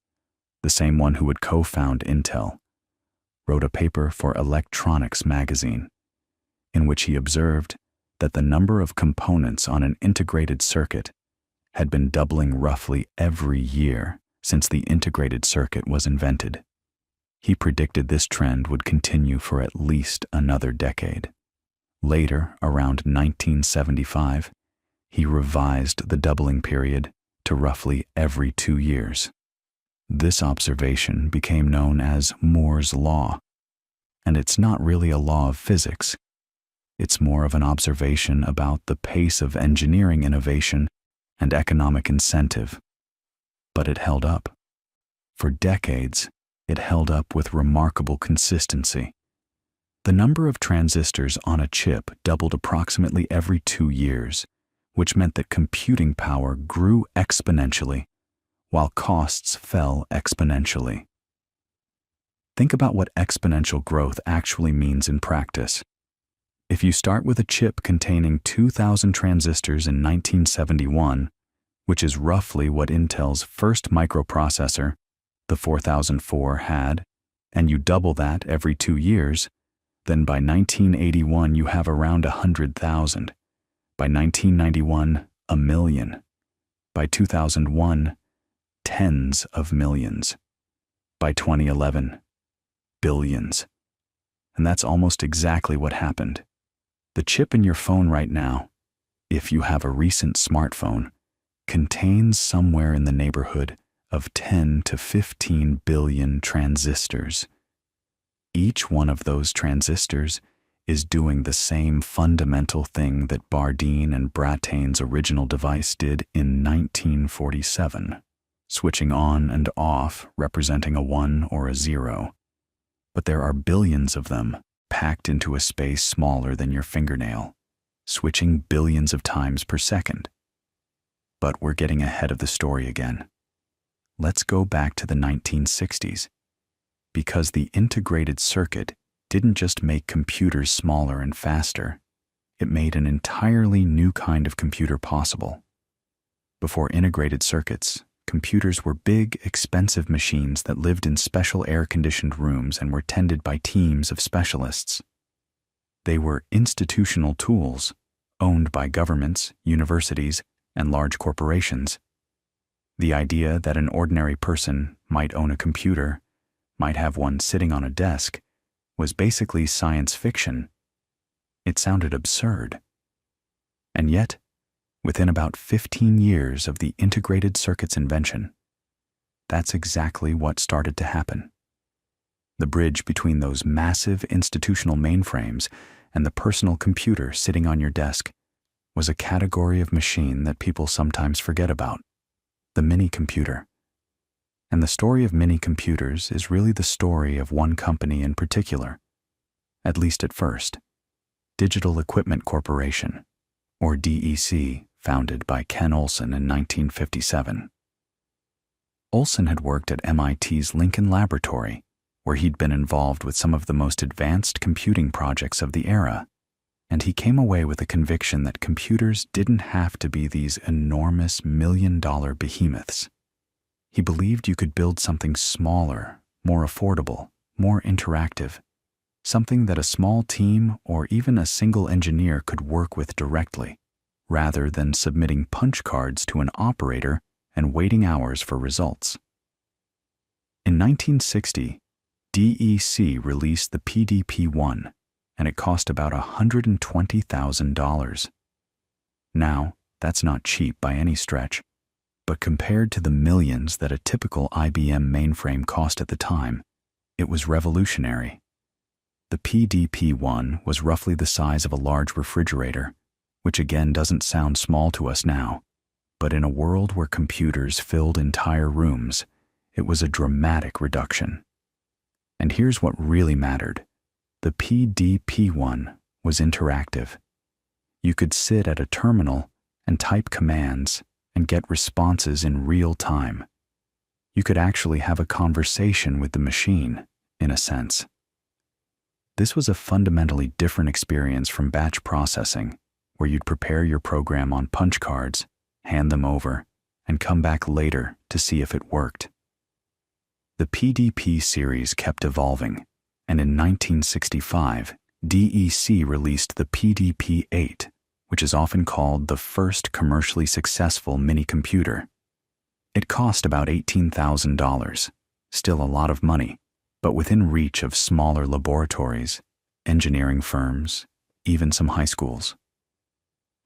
the same one who would co-found Intel, wrote a paper for Electronics magazine, in which he observed that the number of components on an integrated circuit had been doubling roughly every year since the integrated circuit was invented. He predicted this trend would continue for at least another decade. Later, around 1975, he revised the doubling period to roughly every 2 years. This observation became known as Moore's Law, and it's not really a law of physics. It's more of an observation about the pace of engineering innovation and economic incentive. But it held up. For decades, it held up with remarkable consistency. The number of transistors on a chip doubled approximately every 2 years, which meant that computing power grew exponentially, while costs fell exponentially. Think about what exponential growth actually means in practice. If you start with a chip containing 2,000 transistors in 1971, which is roughly what Intel's first microprocessor, the 4004, had, and you double that every 2 years, then by 1981 you have around 100,000. By 1991, a million. By 2001, tens of millions. By 2011, billions. And that's almost exactly what happened. The chip in your phone right now, if you have a recent smartphone, contains somewhere in the neighborhood of 10 to 15 billion transistors. Each one of those transistors is doing the same fundamental thing that Bardeen and Brattain's original device did in 1947, switching on and off, representing a 1 or a 0. But there are billions of them packed into a space smaller than your fingernail, switching billions of times per second. But we're getting ahead of the story again. Let's go back to the 1960s, because the integrated circuit didn't just make computers smaller and faster, it made an entirely new kind of computer possible. Before integrated circuits, computers were big, expensive machines that lived in special air-conditioned rooms and were tended by teams of specialists. They were institutional tools, owned by governments, universities, and large corporations. The idea that an ordinary person might own a computer, might have one sitting on a desk, was basically science fiction. It sounded absurd. And yet, within about 15 years of the integrated circuit's invention, that's exactly what started to happen. The bridge between those massive institutional mainframes and the personal computer sitting on your desk was a category of machine that people sometimes forget about, the mini-computer. And the story of mini-computers is really the story of one company in particular, at least at first, Digital Equipment Corporation, or DEC, founded by Ken Olsen in 1957. Olsen had worked at MIT's Lincoln Laboratory, where he'd been involved with some of the most advanced computing projects of the era, and he came away with a conviction that computers didn't have to be these enormous million-dollar behemoths. He believed you could build something smaller, more affordable, more interactive, something that a small team or even a single engineer could work with directly, rather than submitting punch cards to an operator and waiting hours for results. In 1960, DEC released the PDP-1, and it cost about $120,000. Now, that's not cheap by any stretch, but compared to the millions that a typical IBM mainframe cost at the time, it was revolutionary. The PDP-1 was roughly the size of a large refrigerator, which again doesn't sound small to us now, but in a world where computers filled entire rooms, it was a dramatic reduction. And here's what really mattered. The PDP-1 was interactive. You could sit at a terminal and type commands and get responses in real time. You could actually have a conversation with the machine, in a sense. This was a fundamentally different experience from batch processing, where you'd prepare your program on punch cards, hand them over, and come back later to see if it worked. The PDP series kept evolving, and in 1965, DEC released the PDP-8, which is often called the first commercially successful mini-computer. It cost about $18,000, still a lot of money, but within reach of smaller laboratories, engineering firms, even some high schools.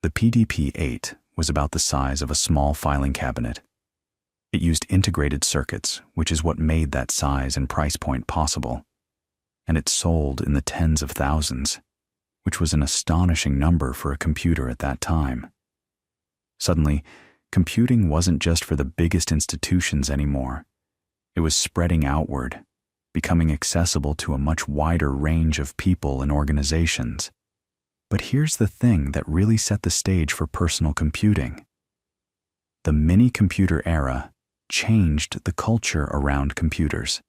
The PDP-8 was about the size of a small filing cabinet. It used integrated circuits, which is what made that size and price point possible. And it sold in the tens of thousands, which was an astonishing number for a computer at that time. Suddenly, computing wasn't just for the biggest institutions anymore. It was spreading outward, becoming accessible to a much wider range of people and organizations. But here's the thing that really set the stage for personal computing. The mini-computer era changed the culture around computers.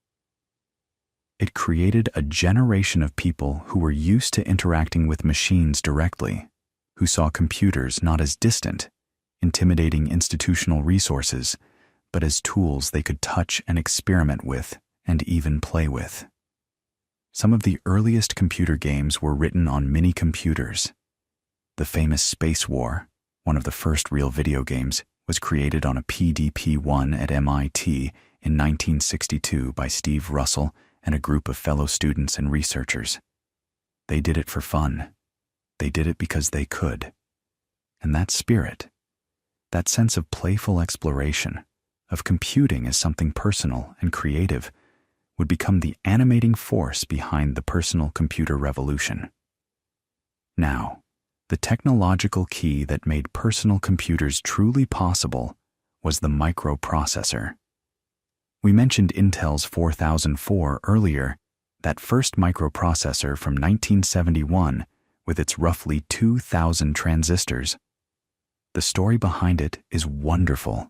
It created a generation of people who were used to interacting with machines directly, who saw computers not as distant, intimidating institutional resources, but as tools they could touch and experiment with and even play with. Some of the earliest computer games were written on mini-computers. The famous Space War, one of the first real video games, was created on a PDP-1 at MIT in 1962 by Steve Russell and a group of fellow students and researchers. They did it for fun. They did it because they could. And that spirit, that sense of playful exploration, of computing as something personal and creative, would become the animating force behind the personal computer revolution. Now, the technological key that made personal computers truly possible was the microprocessor. We mentioned Intel's 4004 earlier, that first microprocessor from 1971 with its roughly 2,000 transistors. The story behind it is wonderful.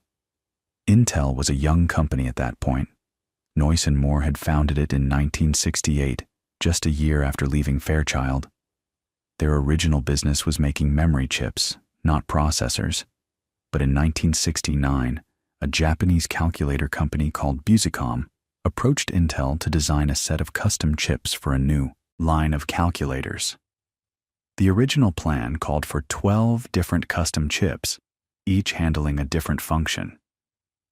Intel was a young company at that point. Noyce and Moore had founded it in 1968, just a year after leaving Fairchild. Their original business was making memory chips, not processors. But in 1969, a Japanese calculator company called Busicom approached Intel to design a set of custom chips for a new line of calculators. The original plan called for 12 different custom chips, each handling a different function.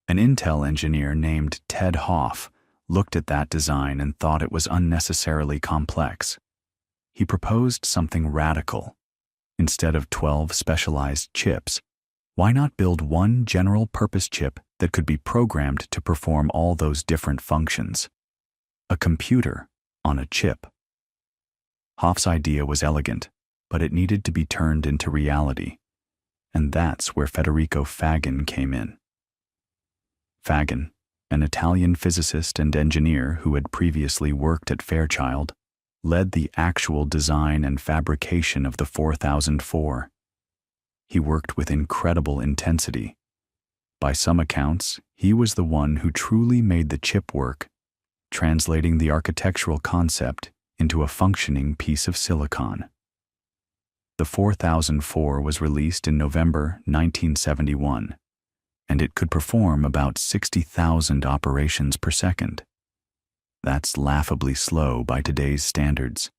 An Intel engineer named Ted Hoff looked at that design and thought it was unnecessarily complex. He proposed something radical. Instead of 12 specialized chips, why not build one general-purpose chip that could be programmed to perform all those different functions? A computer on a chip. Hoff's idea was elegant, but it needed to be turned into reality. And that's where Federico Fagin came in. Fagin, an Italian physicist and engineer who had previously worked at Fairchild, led the actual design and fabrication of the 4004. He worked with incredible intensity. By some accounts, he was the one who truly made the chip work, translating the architectural concept into a functioning piece of silicon. The 4004 was released in November 1971, and it could perform about 60,000 operations per second. That's laughably slow by today's standards,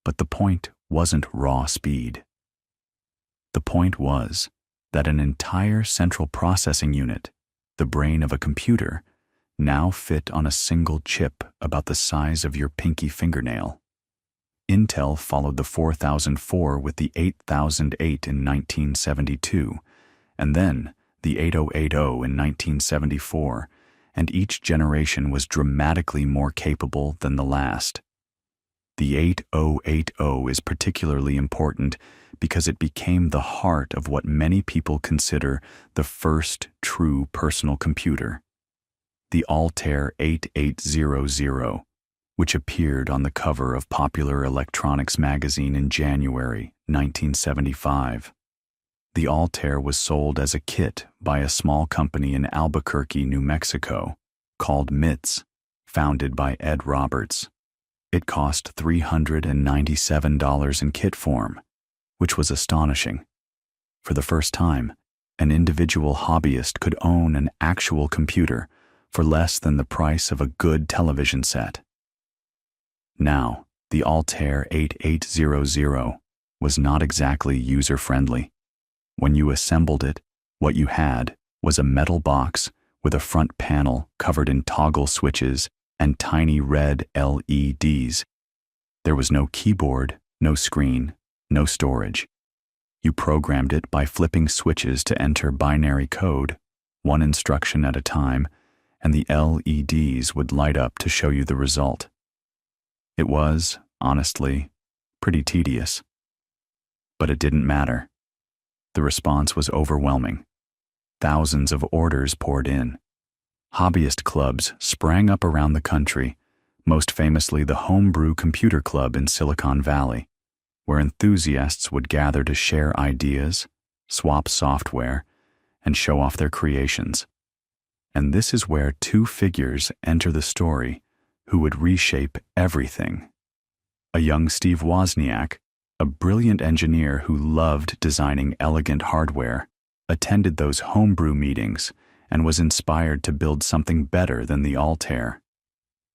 but the point wasn't raw speed. The point was that an entire central processing unit, the brain of a computer, now fit on a single chip about the size of your pinky fingernail. Intel followed the 4004 with the 8008 in 1972, and then the 8080 in 1974, and each generation was dramatically more capable than the last. The 8080 is particularly important because it became the heart of what many people consider the first true personal computer, the Altair 8800, which appeared on the cover of Popular Electronics magazine in January 1975. The Altair was sold as a kit by a small company in Albuquerque, New Mexico, called MITS, founded by Ed Roberts. It cost $397 in kit form, which was astonishing. For the first time, an individual hobbyist could own an actual computer for less than the price of a good television set. Now, the Altair 8800 was not exactly user-friendly. When you assembled it, what you had was a metal box with a front panel covered in toggle switches and tiny red LEDs. There was no keyboard, no screen, no storage. You programmed it by flipping switches to enter binary code, one instruction at a time, and the LEDs would light up to show you the result. It was, honestly, pretty tedious. But it didn't matter. The response was overwhelming. Thousands of orders poured in. Hobbyist clubs sprang up around the country, most famously the Homebrew Computer Club in Silicon Valley, where enthusiasts would gather to share ideas, swap software, and show off their creations. And this is where two figures enter the story who would reshape everything. A young Steve Wozniak, a brilliant engineer who loved designing elegant hardware, attended those homebrew meetings and was inspired to build something better than the Altair.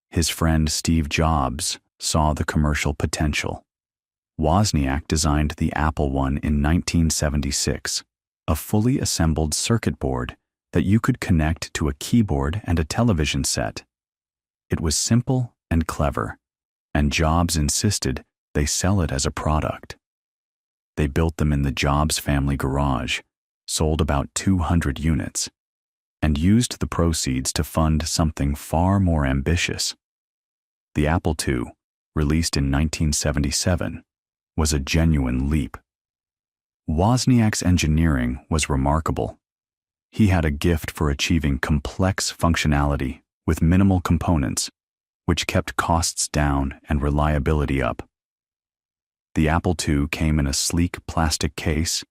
His friend Steve Jobs saw the commercial potential. Wozniak designed the Apple I in 1976, a fully assembled circuit board that you could connect to a keyboard and a television set. It was simple and clever, and Jobs insisted they sell it as a product. They built them in the Jobs family garage, sold about 200 units, and used the proceeds to fund something far more ambitious. The Apple II, released in 1977, was a genuine leap. Wozniak's engineering was remarkable. He had a gift for achieving complex functionality with minimal components, which kept costs down and reliability up. The Apple II came in a sleek plastic case,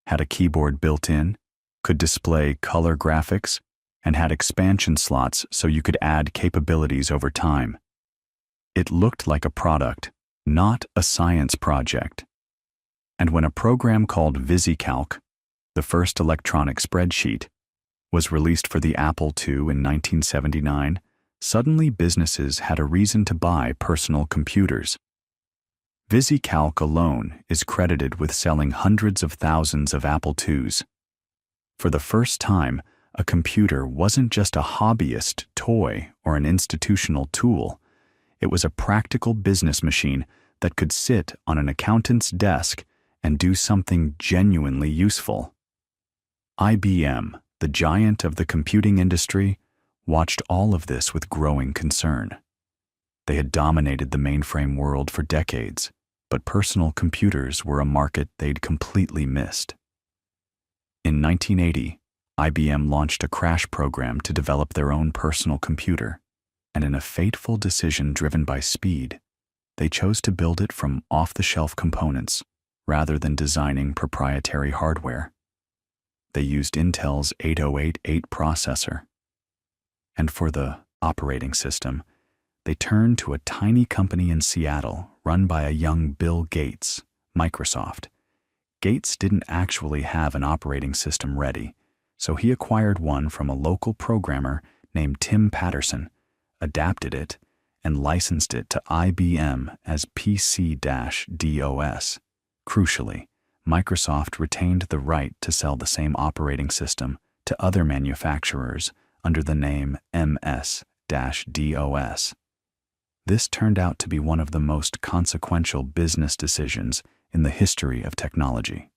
had a keyboard built in, could display color graphics, and had expansion slots so you could add capabilities over time. It looked like a product, not a science project. And when a program called VisiCalc, the first electronic spreadsheet, was released for the Apple II in 1979, suddenly businesses had a reason to buy personal computers. VisiCalc alone is credited with selling hundreds of thousands of Apple IIs. For the first time, a computer wasn't just a hobbyist toy or an institutional tool. It was a practical business machine that could sit on an accountant's desk and do something genuinely useful. IBM, the giant of the computing industry, watched all of this with growing concern. They had dominated the mainframe world for decades, but personal computers were a market they'd completely missed. In 1980, IBM launched a crash program to develop their own personal computer, and in a fateful decision driven by speed, they chose to build it from off-the-shelf components rather than designing proprietary hardware. They used Intel's 8088 processor. And for the operating system, they turned to a tiny company in Seattle run by a young Bill Gates, Microsoft. Gates didn't actually have an operating system ready, so he acquired one from a local programmer named Tim Patterson, adapted it, and licensed it to IBM as PC-DOS. Crucially, Microsoft retained the right to sell the same operating system to other manufacturers under the name MS-DOS. This turned out to be one of the most consequential business decisions in the history of technology.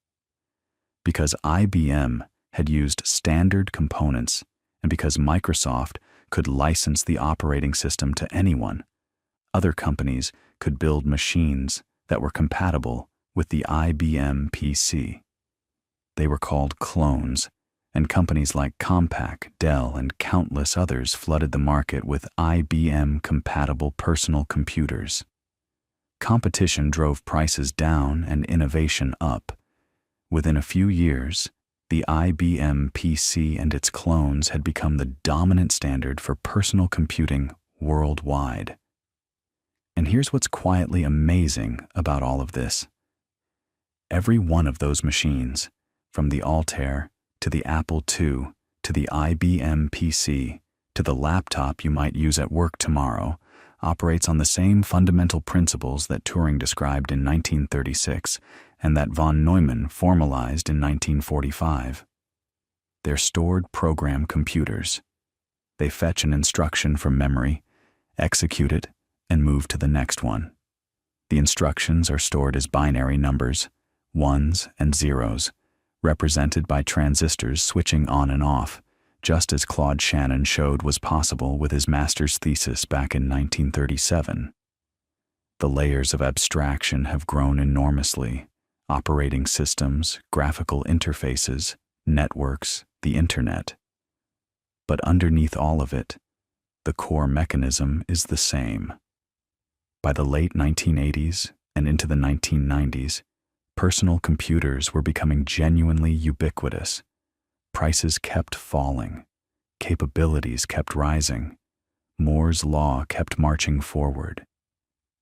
Because IBM had used standard components and because Microsoft could license the operating system to anyone, other companies could build machines that were compatible with the IBM PC. They were called clones, and companies like Compaq, Dell, and countless others flooded the market with IBM-compatible personal computers. Competition drove prices down and innovation up. Within a few years, the IBM PC and its clones had become the dominant standard for personal computing worldwide. And here's what's quietly amazing about all of this. Every one of those machines, from the Altair to the Apple II to the IBM PC to the laptop you might use at work tomorrow, operates on the same fundamental principles that Turing described in 1936 and that von Neumann formalized in 1945. They're stored program computers. They fetch an instruction from memory, execute it, and move to the next one. The instructions are stored as binary numbers, ones and zeros, represented by transistors switching on and off, just as Claude Shannon showed was possible with his master's thesis back in 1937. The layers of abstraction have grown enormously: operating systems, graphical interfaces, networks, the internet. But underneath all of it, the core mechanism is the same. By the late 1980s and into the 1990s, personal computers were becoming genuinely ubiquitous. Prices kept falling, capabilities kept rising, Moore's law kept marching forward.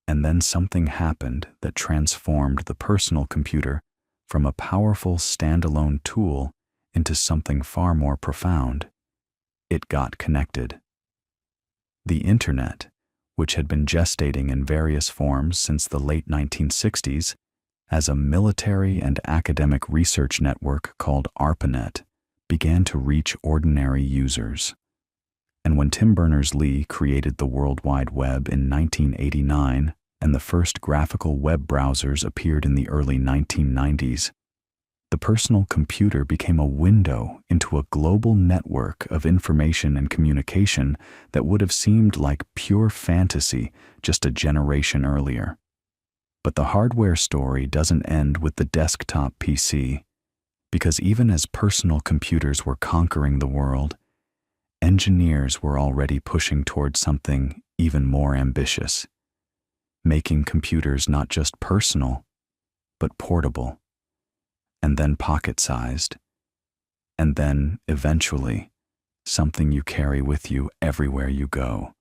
And then something happened that transformed the personal computer from a powerful standalone tool into something far more profound. It got connected. The Internet, which had been gestating in various forms since the late 1960s, as a military and academic research network called ARPANET, began to reach ordinary users. And when Tim Berners-Lee created the World Wide Web in 1989 and the first graphical web browsers appeared in the early 1990s, the personal computer became a window into a global network of information and communication that would have seemed like pure fantasy just a generation earlier. But the hardware story doesn't end with the desktop PC, because even as personal computers were conquering the world, engineers were already pushing towards something even more ambitious, making computers not just personal, but portable, and then pocket-sized, and then, eventually, something you carry with you everywhere you go,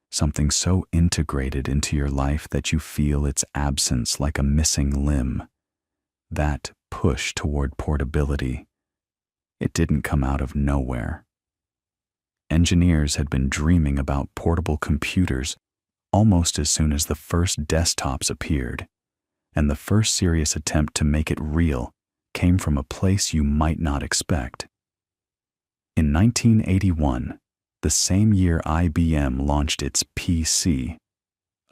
something so integrated into your life that you feel its absence like a missing limb. That push toward portability, it didn't come out of nowhere. Engineers had been dreaming about portable computers almost as soon as the first desktops appeared, and the first serious attempt to make it real came from a place you might not expect. In 1981, the same year IBM launched its PC,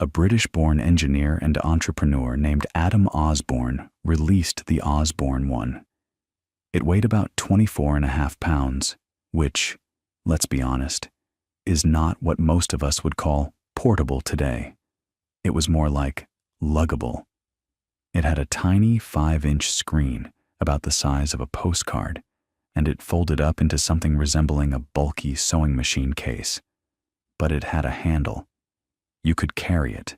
a British-born engineer and entrepreneur named Adam Osborne released the Osborne 1. It weighed about 24.5 pounds, which, let's be honest, is not what most of us would call portable today. It was more like luggable. It had a tiny 5-inch screen about the size of a postcard, and it folded up into something resembling a bulky sewing machine case. But it had a handle. You could carry it.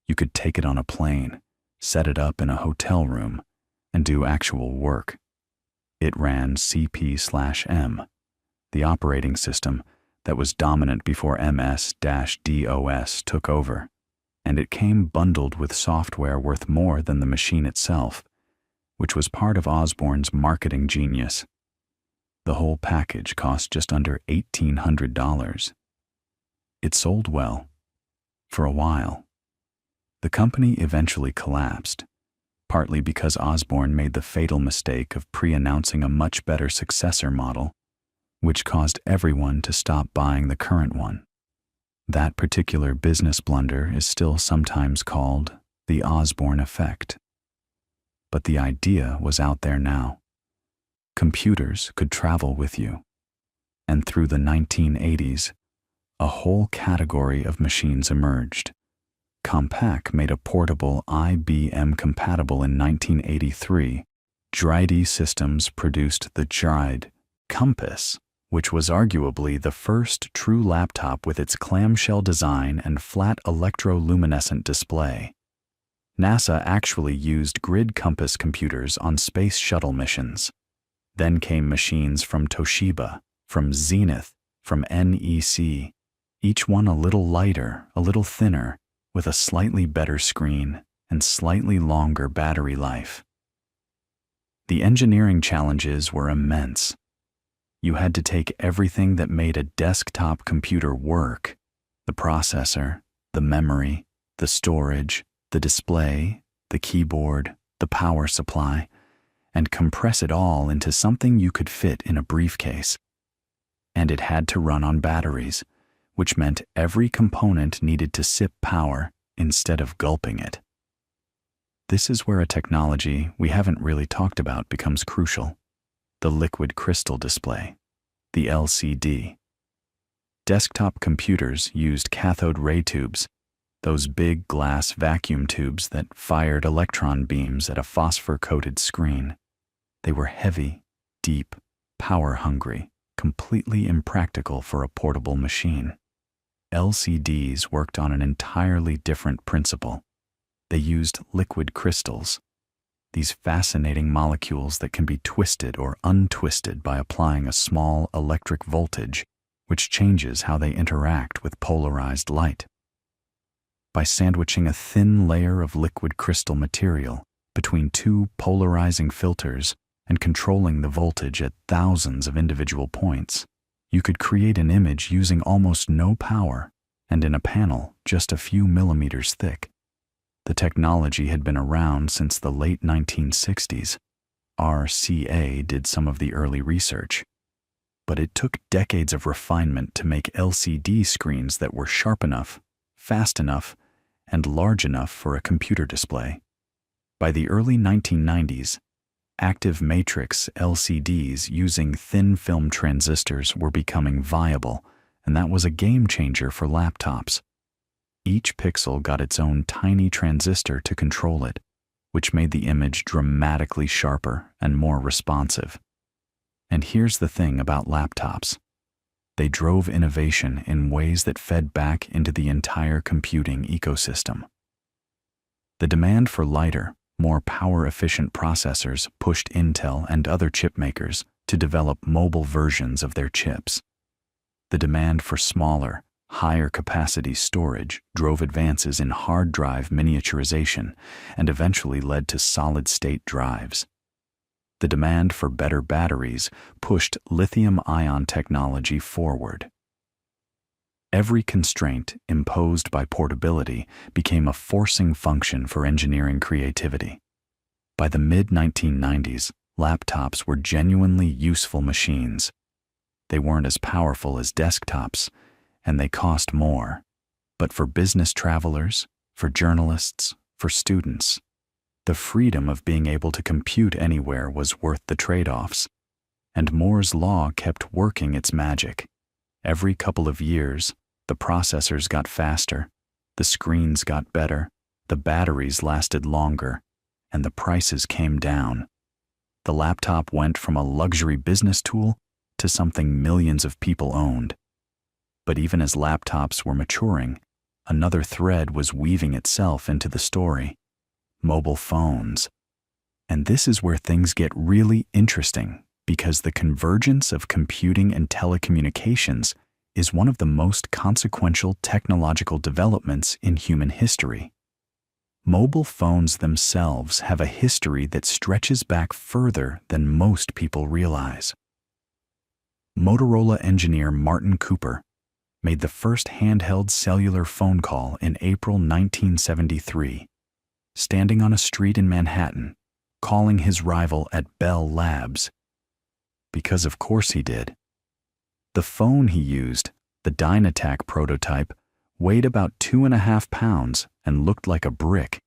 You could take it on a plane, set it up in a hotel room, and do actual work. It ran CP/M, the operating system that was dominant before MS-DOS took over, and it came bundled with software worth more than the machine itself, which was part of Osborne's marketing genius. The whole package cost just under $1,800. It sold well. For a while. The company eventually collapsed, partly because Osborne made the fatal mistake of pre-announcing a much better successor model, which caused everyone to stop buying the current one. That particular business blunder is still sometimes called the Osborne effect. But the idea was out there now. Computers could travel with you. And through the 1980s, a whole category of machines emerged. Compaq made a portable IBM compatible in 1983. Drydie Systems produced the Dryd Compass, which was arguably the first true laptop with its clamshell design and flat electroluminescent display. NASA actually used grid compass computers on space shuttle missions. Then came machines from Toshiba, from Zenith, from NEC, each one a little lighter, a little thinner, with a slightly better screen and slightly longer battery life. The engineering challenges were immense. You had to take everything that made a desktop computer work, the processor, the memory, the storage, the display, the keyboard, the power supply, and compress it all into something you could fit in a briefcase. And it had to run on batteries, which meant every component needed to sip power instead of gulping it. This is where a technology we haven't really talked about becomes crucial: the liquid crystal display, the LCD. Desktop computers used cathode ray tubes, those big glass vacuum tubes that fired electron beams at a phosphor-coated screen. They were heavy, deep, power-hungry, completely impractical for a portable machine. LCDs worked on an entirely different principle. They used liquid crystals, these fascinating molecules that can be twisted or untwisted by applying a small electric voltage which changes how they interact with polarized light. By sandwiching a thin layer of liquid crystal material between two polarizing filters and controlling the voltage at thousands of individual points, you could create an image using almost no power and in a panel just a few millimeters thick. The technology had been around since the late 1960s. RCA did some of the early research, but it took decades of refinement to make LCD screens that were sharp enough, fast enough, and large enough for a computer display. By the early 1990s, active matrix LCDs using thin film transistors were becoming viable, and that was a game changer for laptops. Each pixel got its own tiny transistor to control it, which made the image dramatically sharper and more responsive. And here's the thing about laptops. They drove innovation in ways that fed back into the entire computing ecosystem. The demand for lighter, more power-efficient processors pushed Intel and other chip makers to develop mobile versions of their chips. The demand for smaller, higher-capacity storage drove advances in hard drive miniaturization and eventually led to solid-state drives. The demand for better batteries pushed lithium-ion technology forward. Every constraint imposed by portability became a forcing function for engineering creativity. By the mid-1990s, laptops were genuinely useful machines. They weren't as powerful as desktops, and they cost more. But for business travelers, for journalists, for students, the freedom of being able to compute anywhere was worth the trade-offs. And Moore's law kept working its magic. Every couple of years, the processors got faster, the screens got better, the batteries lasted longer, and the prices came down. The laptop went from a luxury business tool to something millions of people owned. But even as laptops were maturing, another thread was weaving itself into the story: mobile phones. And this is where things get really interesting, because the convergence of computing and telecommunications is one of the most consequential technological developments in human history. Mobile phones themselves have a history that stretches back further than most people realize. Motorola engineer Martin Cooper made the first handheld cellular phone call in April 1973, standing on a street in Manhattan, calling his rival at Bell Labs. Because of course he did. The phone he used, the Dynatac prototype, weighed about 2.5 pounds and looked like a brick.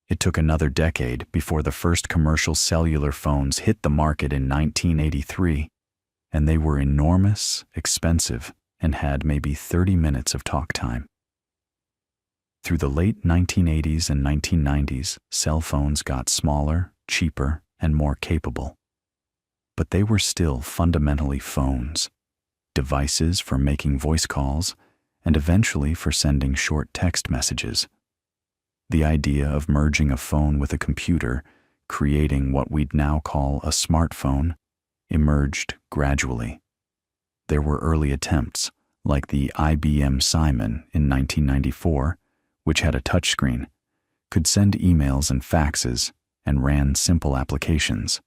It took another decade before the first commercial cellular phones hit the market in 1983, and they were enormous, expensive, and had maybe 30 minutes of talk time. Through the late 1980s and 1990s, cell phones got smaller, cheaper, and more capable. But they were still fundamentally phones, devices for making voice calls, and eventually for sending short text messages. The idea of merging a phone with a computer, creating what we'd now call a smartphone, emerged gradually. There were early attempts, like the IBM Simon in 1994, which had a touchscreen, could send emails and faxes, and ran simple applications.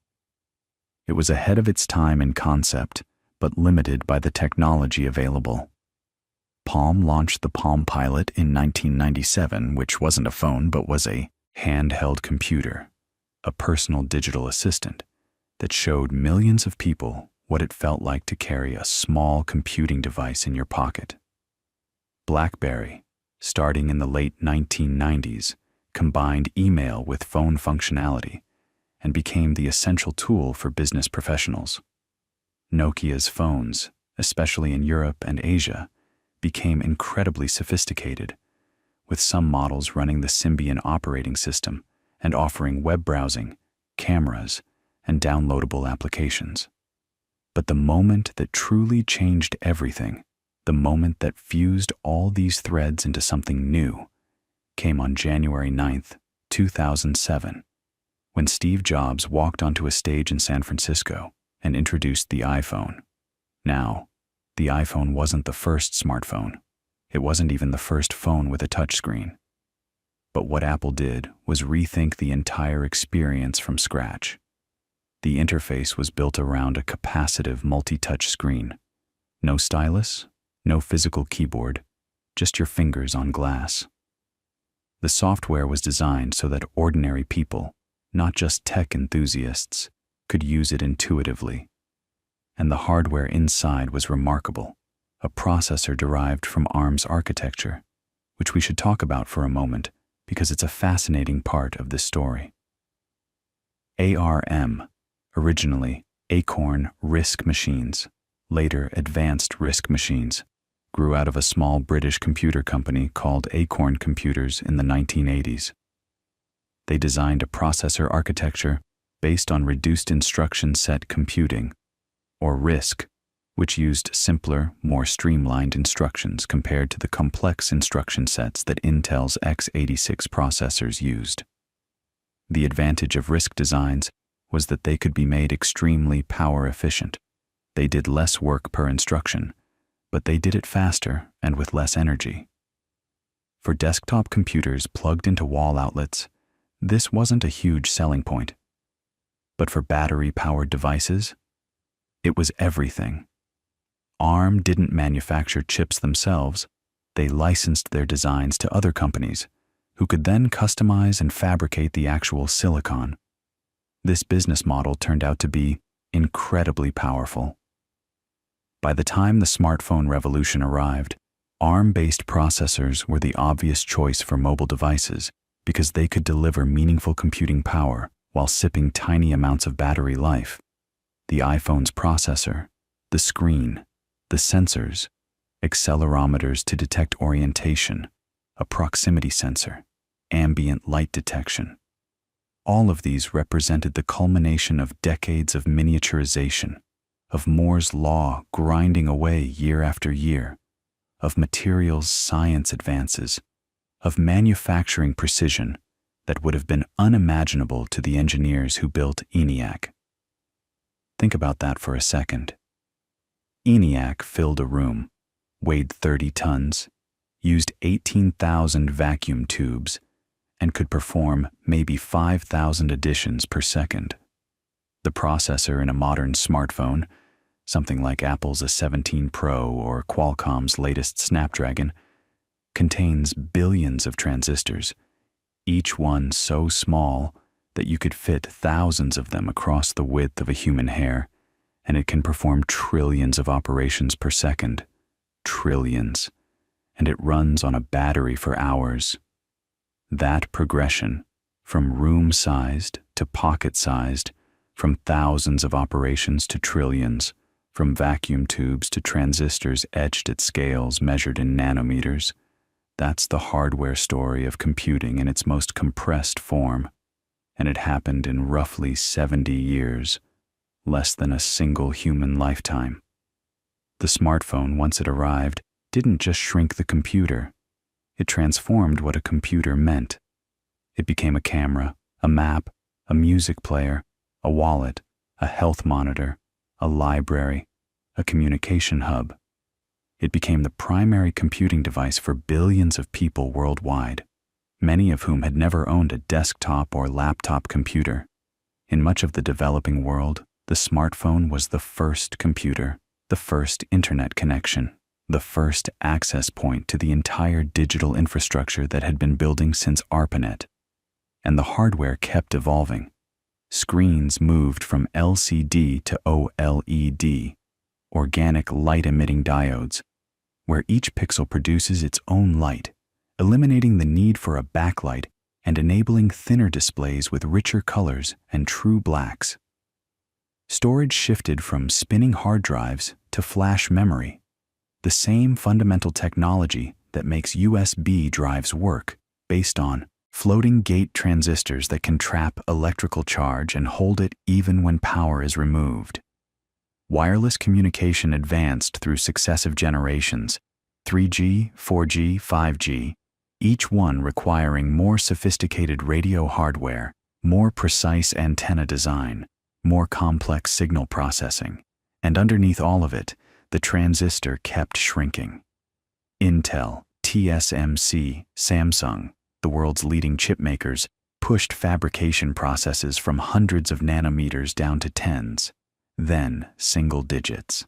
It was ahead of its time in concept, but limited by the technology available. Palm launched the Palm Pilot in 1997, which wasn't a phone but was a handheld computer, a personal digital assistant that showed millions of people what it felt like to carry a small computing device in your pocket. BlackBerry, starting in the late 1990s, combined email with phone functionality and became the essential tool for business professionals. Nokia's phones, especially in Europe and Asia, became incredibly sophisticated, with some models running the Symbian operating system and offering web browsing, cameras, and downloadable applications. But the moment that truly changed everything, the moment that fused all these threads into something new, came on January 9th, 2007, when Steve Jobs walked onto a stage in San Francisco and introduced the iPhone, now The iPhone wasn't the first smartphone. It wasn't even the first phone with a touchscreen. But what Apple did was rethink the entire experience from scratch. The interface was built around a capacitive multi-touch screen. No stylus, no physical keyboard, just your fingers on glass. The software was designed so that ordinary people, not just tech enthusiasts, could use it intuitively. And the hardware inside was remarkable, a processor derived from ARM's architecture, which we should talk about for a moment because it's a fascinating part of this story. ARM, originally Acorn RISC Machines, later Advanced RISC Machines, grew out of a small British computer company called Acorn Computers in the 1980s. They designed a processor architecture based on reduced instruction set computing, or RISC, which used simpler, more streamlined instructions compared to the complex instruction sets that Intel's x86 processors used. The advantage of RISC designs was that they could be made extremely power efficient. They did less work per instruction, but they did it faster and with less energy. For desktop computers plugged into wall outlets, this wasn't a huge selling point. But for battery-powered devices, it was everything. ARM didn't manufacture chips themselves. They licensed their designs to other companies, who could then customize and fabricate the actual silicon. This business model turned out to be incredibly powerful. By the time the smartphone revolution arrived, ARM-based processors were the obvious choice for mobile devices because they could deliver meaningful computing power while sipping tiny amounts of battery life. The iPhone's processor, the screen, the sensors, accelerometers to detect orientation, a proximity sensor, ambient light detection. All of these represented the culmination of decades of miniaturization, of Moore's law grinding away year after year, of materials science advances, of manufacturing precision that would have been unimaginable to the engineers who built ENIAC. Think about that for a second. ENIAC filled a room, weighed 30 tons, used 18,000 vacuum tubes, and could perform maybe 5,000 additions per second. The processor in a modern smartphone, something like Apple's A17 Pro or Qualcomm's latest Snapdragon, contains billions of transistors, each one so small that you could fit thousands of them across the width of a human hair, and it can perform trillions of operations per second. Trillions. And it runs on a battery for hours. That progression, from room-sized to pocket-sized, from thousands of operations to trillions, from vacuum tubes to transistors etched at scales measured in nanometers, that's the hardware story of computing in its most compressed form. And it happened in roughly 70 years, less than a single human lifetime. The smartphone, once it arrived, didn't just shrink the computer. It transformed what a computer meant. It became a camera, a map, a music player, a wallet, a health monitor, a library, a communication hub. It became the primary computing device for billions of people worldwide, many of whom had never owned a desktop or laptop computer. In much of the developing world, the smartphone was the first computer, the first internet connection, the first access point to the entire digital infrastructure that had been building since ARPANET. And the hardware kept evolving. Screens moved from LCD to OLED, organic light-emitting diodes, where each pixel produces its own light, eliminating the need for a backlight and enabling thinner displays with richer colors and true blacks. Storage shifted from spinning hard drives to flash memory, the same fundamental technology that makes USB drives work, based on floating gate transistors that can trap electrical charge and hold it even when power is removed. Wireless communication advanced through successive generations, 3G, 4G, 5G, each one requiring more sophisticated radio hardware, more precise antenna design, more complex signal processing, and underneath all of it, The transistor kept shrinking. Intel, TSMC, Samsung, the world's leading chip makers, pushed fabrication processes from hundreds of nanometers down to tens, then single digits.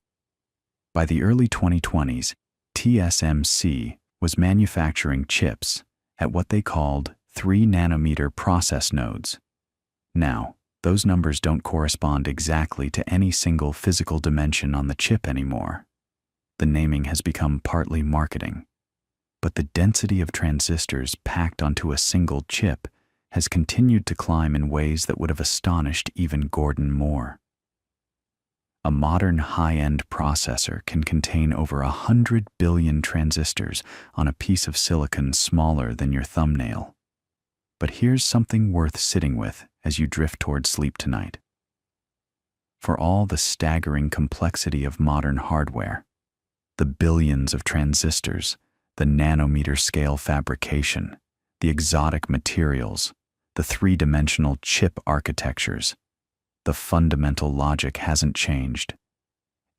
By the early 2020s, TSMC was manufacturing chips at what they called 3-nanometer process nodes. Now, those numbers don't correspond exactly to any single physical dimension on the chip anymore. The naming has become partly marketing. But the density of transistors packed onto a single chip has continued to climb in ways that would have astonished even Gordon Moore. A modern high-end processor can contain over 100 billion transistors on a piece of silicon smaller than your thumbnail. But here's something worth sitting with as you drift toward sleep tonight. For all the staggering complexity of modern hardware, the billions of transistors, the nanometer scale fabrication, the exotic materials, the three-dimensional chip architectures, the fundamental logic hasn't changed.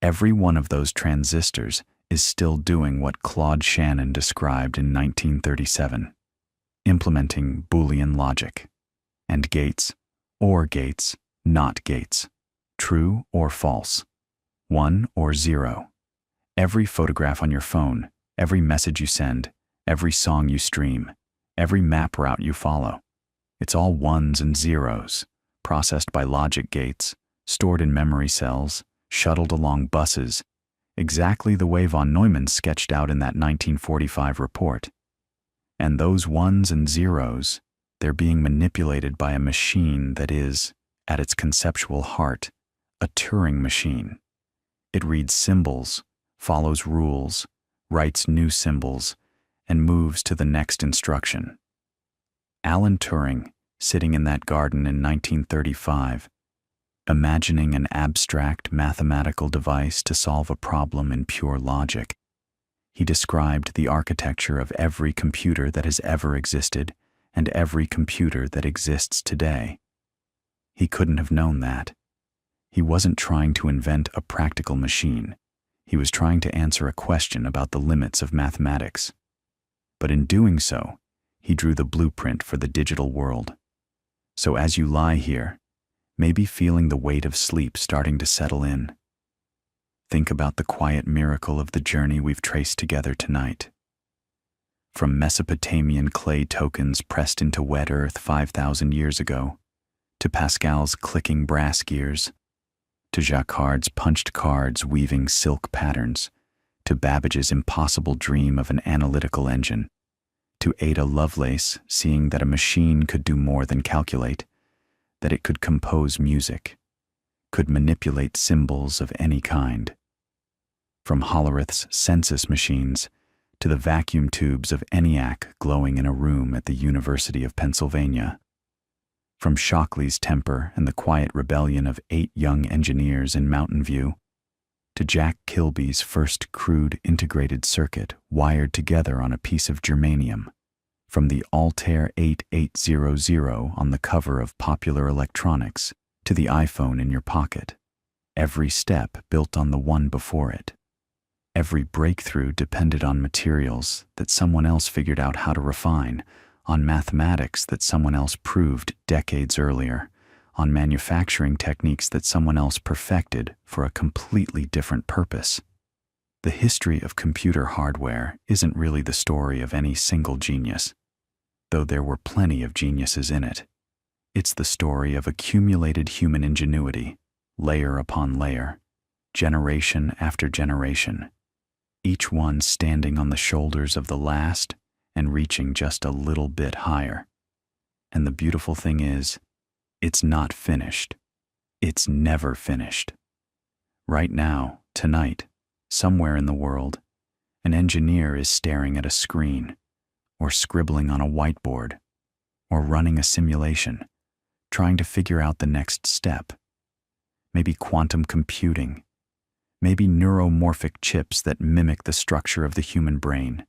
Every one of those transistors is still doing what Claude Shannon described in 1937, implementing Boolean logic, and gates, or gates, not gates, true or false, 1 or 0. Every photograph on your phone, every message you send, every song you stream, every map route you follow, it's all ones and zeros, processed by logic gates, stored in memory cells, shuttled along buses, exactly the way von Neumann sketched out in that 1945 report. And those ones and zeros, they're being manipulated by a machine that is, at its conceptual heart, a Turing machine. It reads symbols, follows rules, writes new symbols, and moves to the next instruction. Alan Turing, sitting in that garden in 1935, imagining an abstract mathematical device to solve a problem in pure logic, he described the architecture of every computer that has ever existed and every computer that exists today. He couldn't have known that. He wasn't trying to invent a practical machine. He was trying to answer a question about the limits of mathematics. But in doing so, he drew the blueprint for the digital world. So as you lie here, maybe feeling the weight of sleep starting to settle in, think about the quiet miracle of the journey we've traced together tonight. From Mesopotamian clay tokens pressed into wet earth 5,000 years ago, to Pascal's clicking brass gears, to Jacquard's punched cards weaving silk patterns, to Babbage's impossible dream of an analytical engine, to Ada Lovelace seeing that a machine could do more than calculate, that it could compose music, could manipulate symbols of any kind. From Hollerith's census machines to the vacuum tubes of ENIAC glowing in a room at the University of Pennsylvania. From Shockley's temper and the quiet rebellion of 8 young engineers in Mountain View, to Jack Kilby's first crude integrated circuit wired together on a piece of germanium, from the Altair 8800 on the cover of Popular Electronics to the iPhone in your pocket, every step built on the one before it. Every breakthrough depended on materials that someone else figured out how to refine, on mathematics that someone else proved decades earlier, on manufacturing techniques that someone else perfected for a completely different purpose. The history of computer hardware isn't really the story of any single genius, though there were plenty of geniuses in it. It's the story of accumulated human ingenuity, layer upon layer, generation after generation, each one standing on the shoulders of the last and reaching just a little bit higher. And the beautiful thing is, it's not finished. It's never finished. Right now, tonight, somewhere in the world, an engineer is staring at a screen, or scribbling on a whiteboard, or running a simulation, trying to figure out the next step. Maybe quantum computing, maybe neuromorphic chips that mimic the structure of the human brain,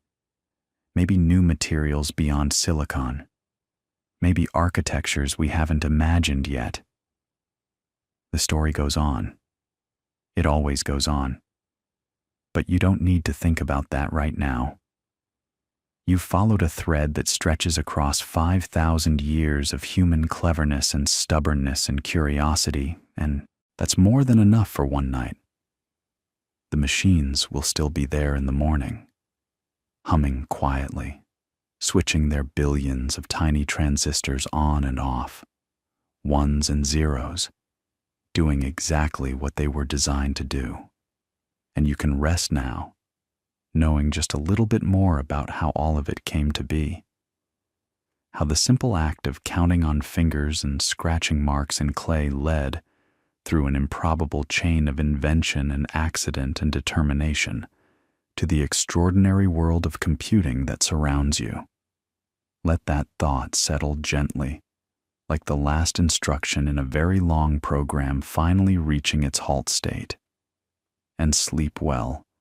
maybe new materials beyond silicon, maybe architectures we haven't imagined yet. The story goes on. It always goes on. But you don't need to think about that right now. You've followed a thread that stretches across 5,000 years of human cleverness and stubbornness and curiosity, and that's more than enough for one night. The machines will still be there in the morning, humming quietly, switching their billions of tiny transistors on and off, ones and zeros, doing exactly what they were designed to do. And you can rest now, knowing just a little bit more about how all of it came to be. How the simple act of counting on fingers and scratching marks in clay led, through an improbable chain of invention and accident and determination, to the extraordinary world of computing that surrounds you. Let that thought settle gently, like the last instruction in a very long program finally reaching its halt state. And sleep well,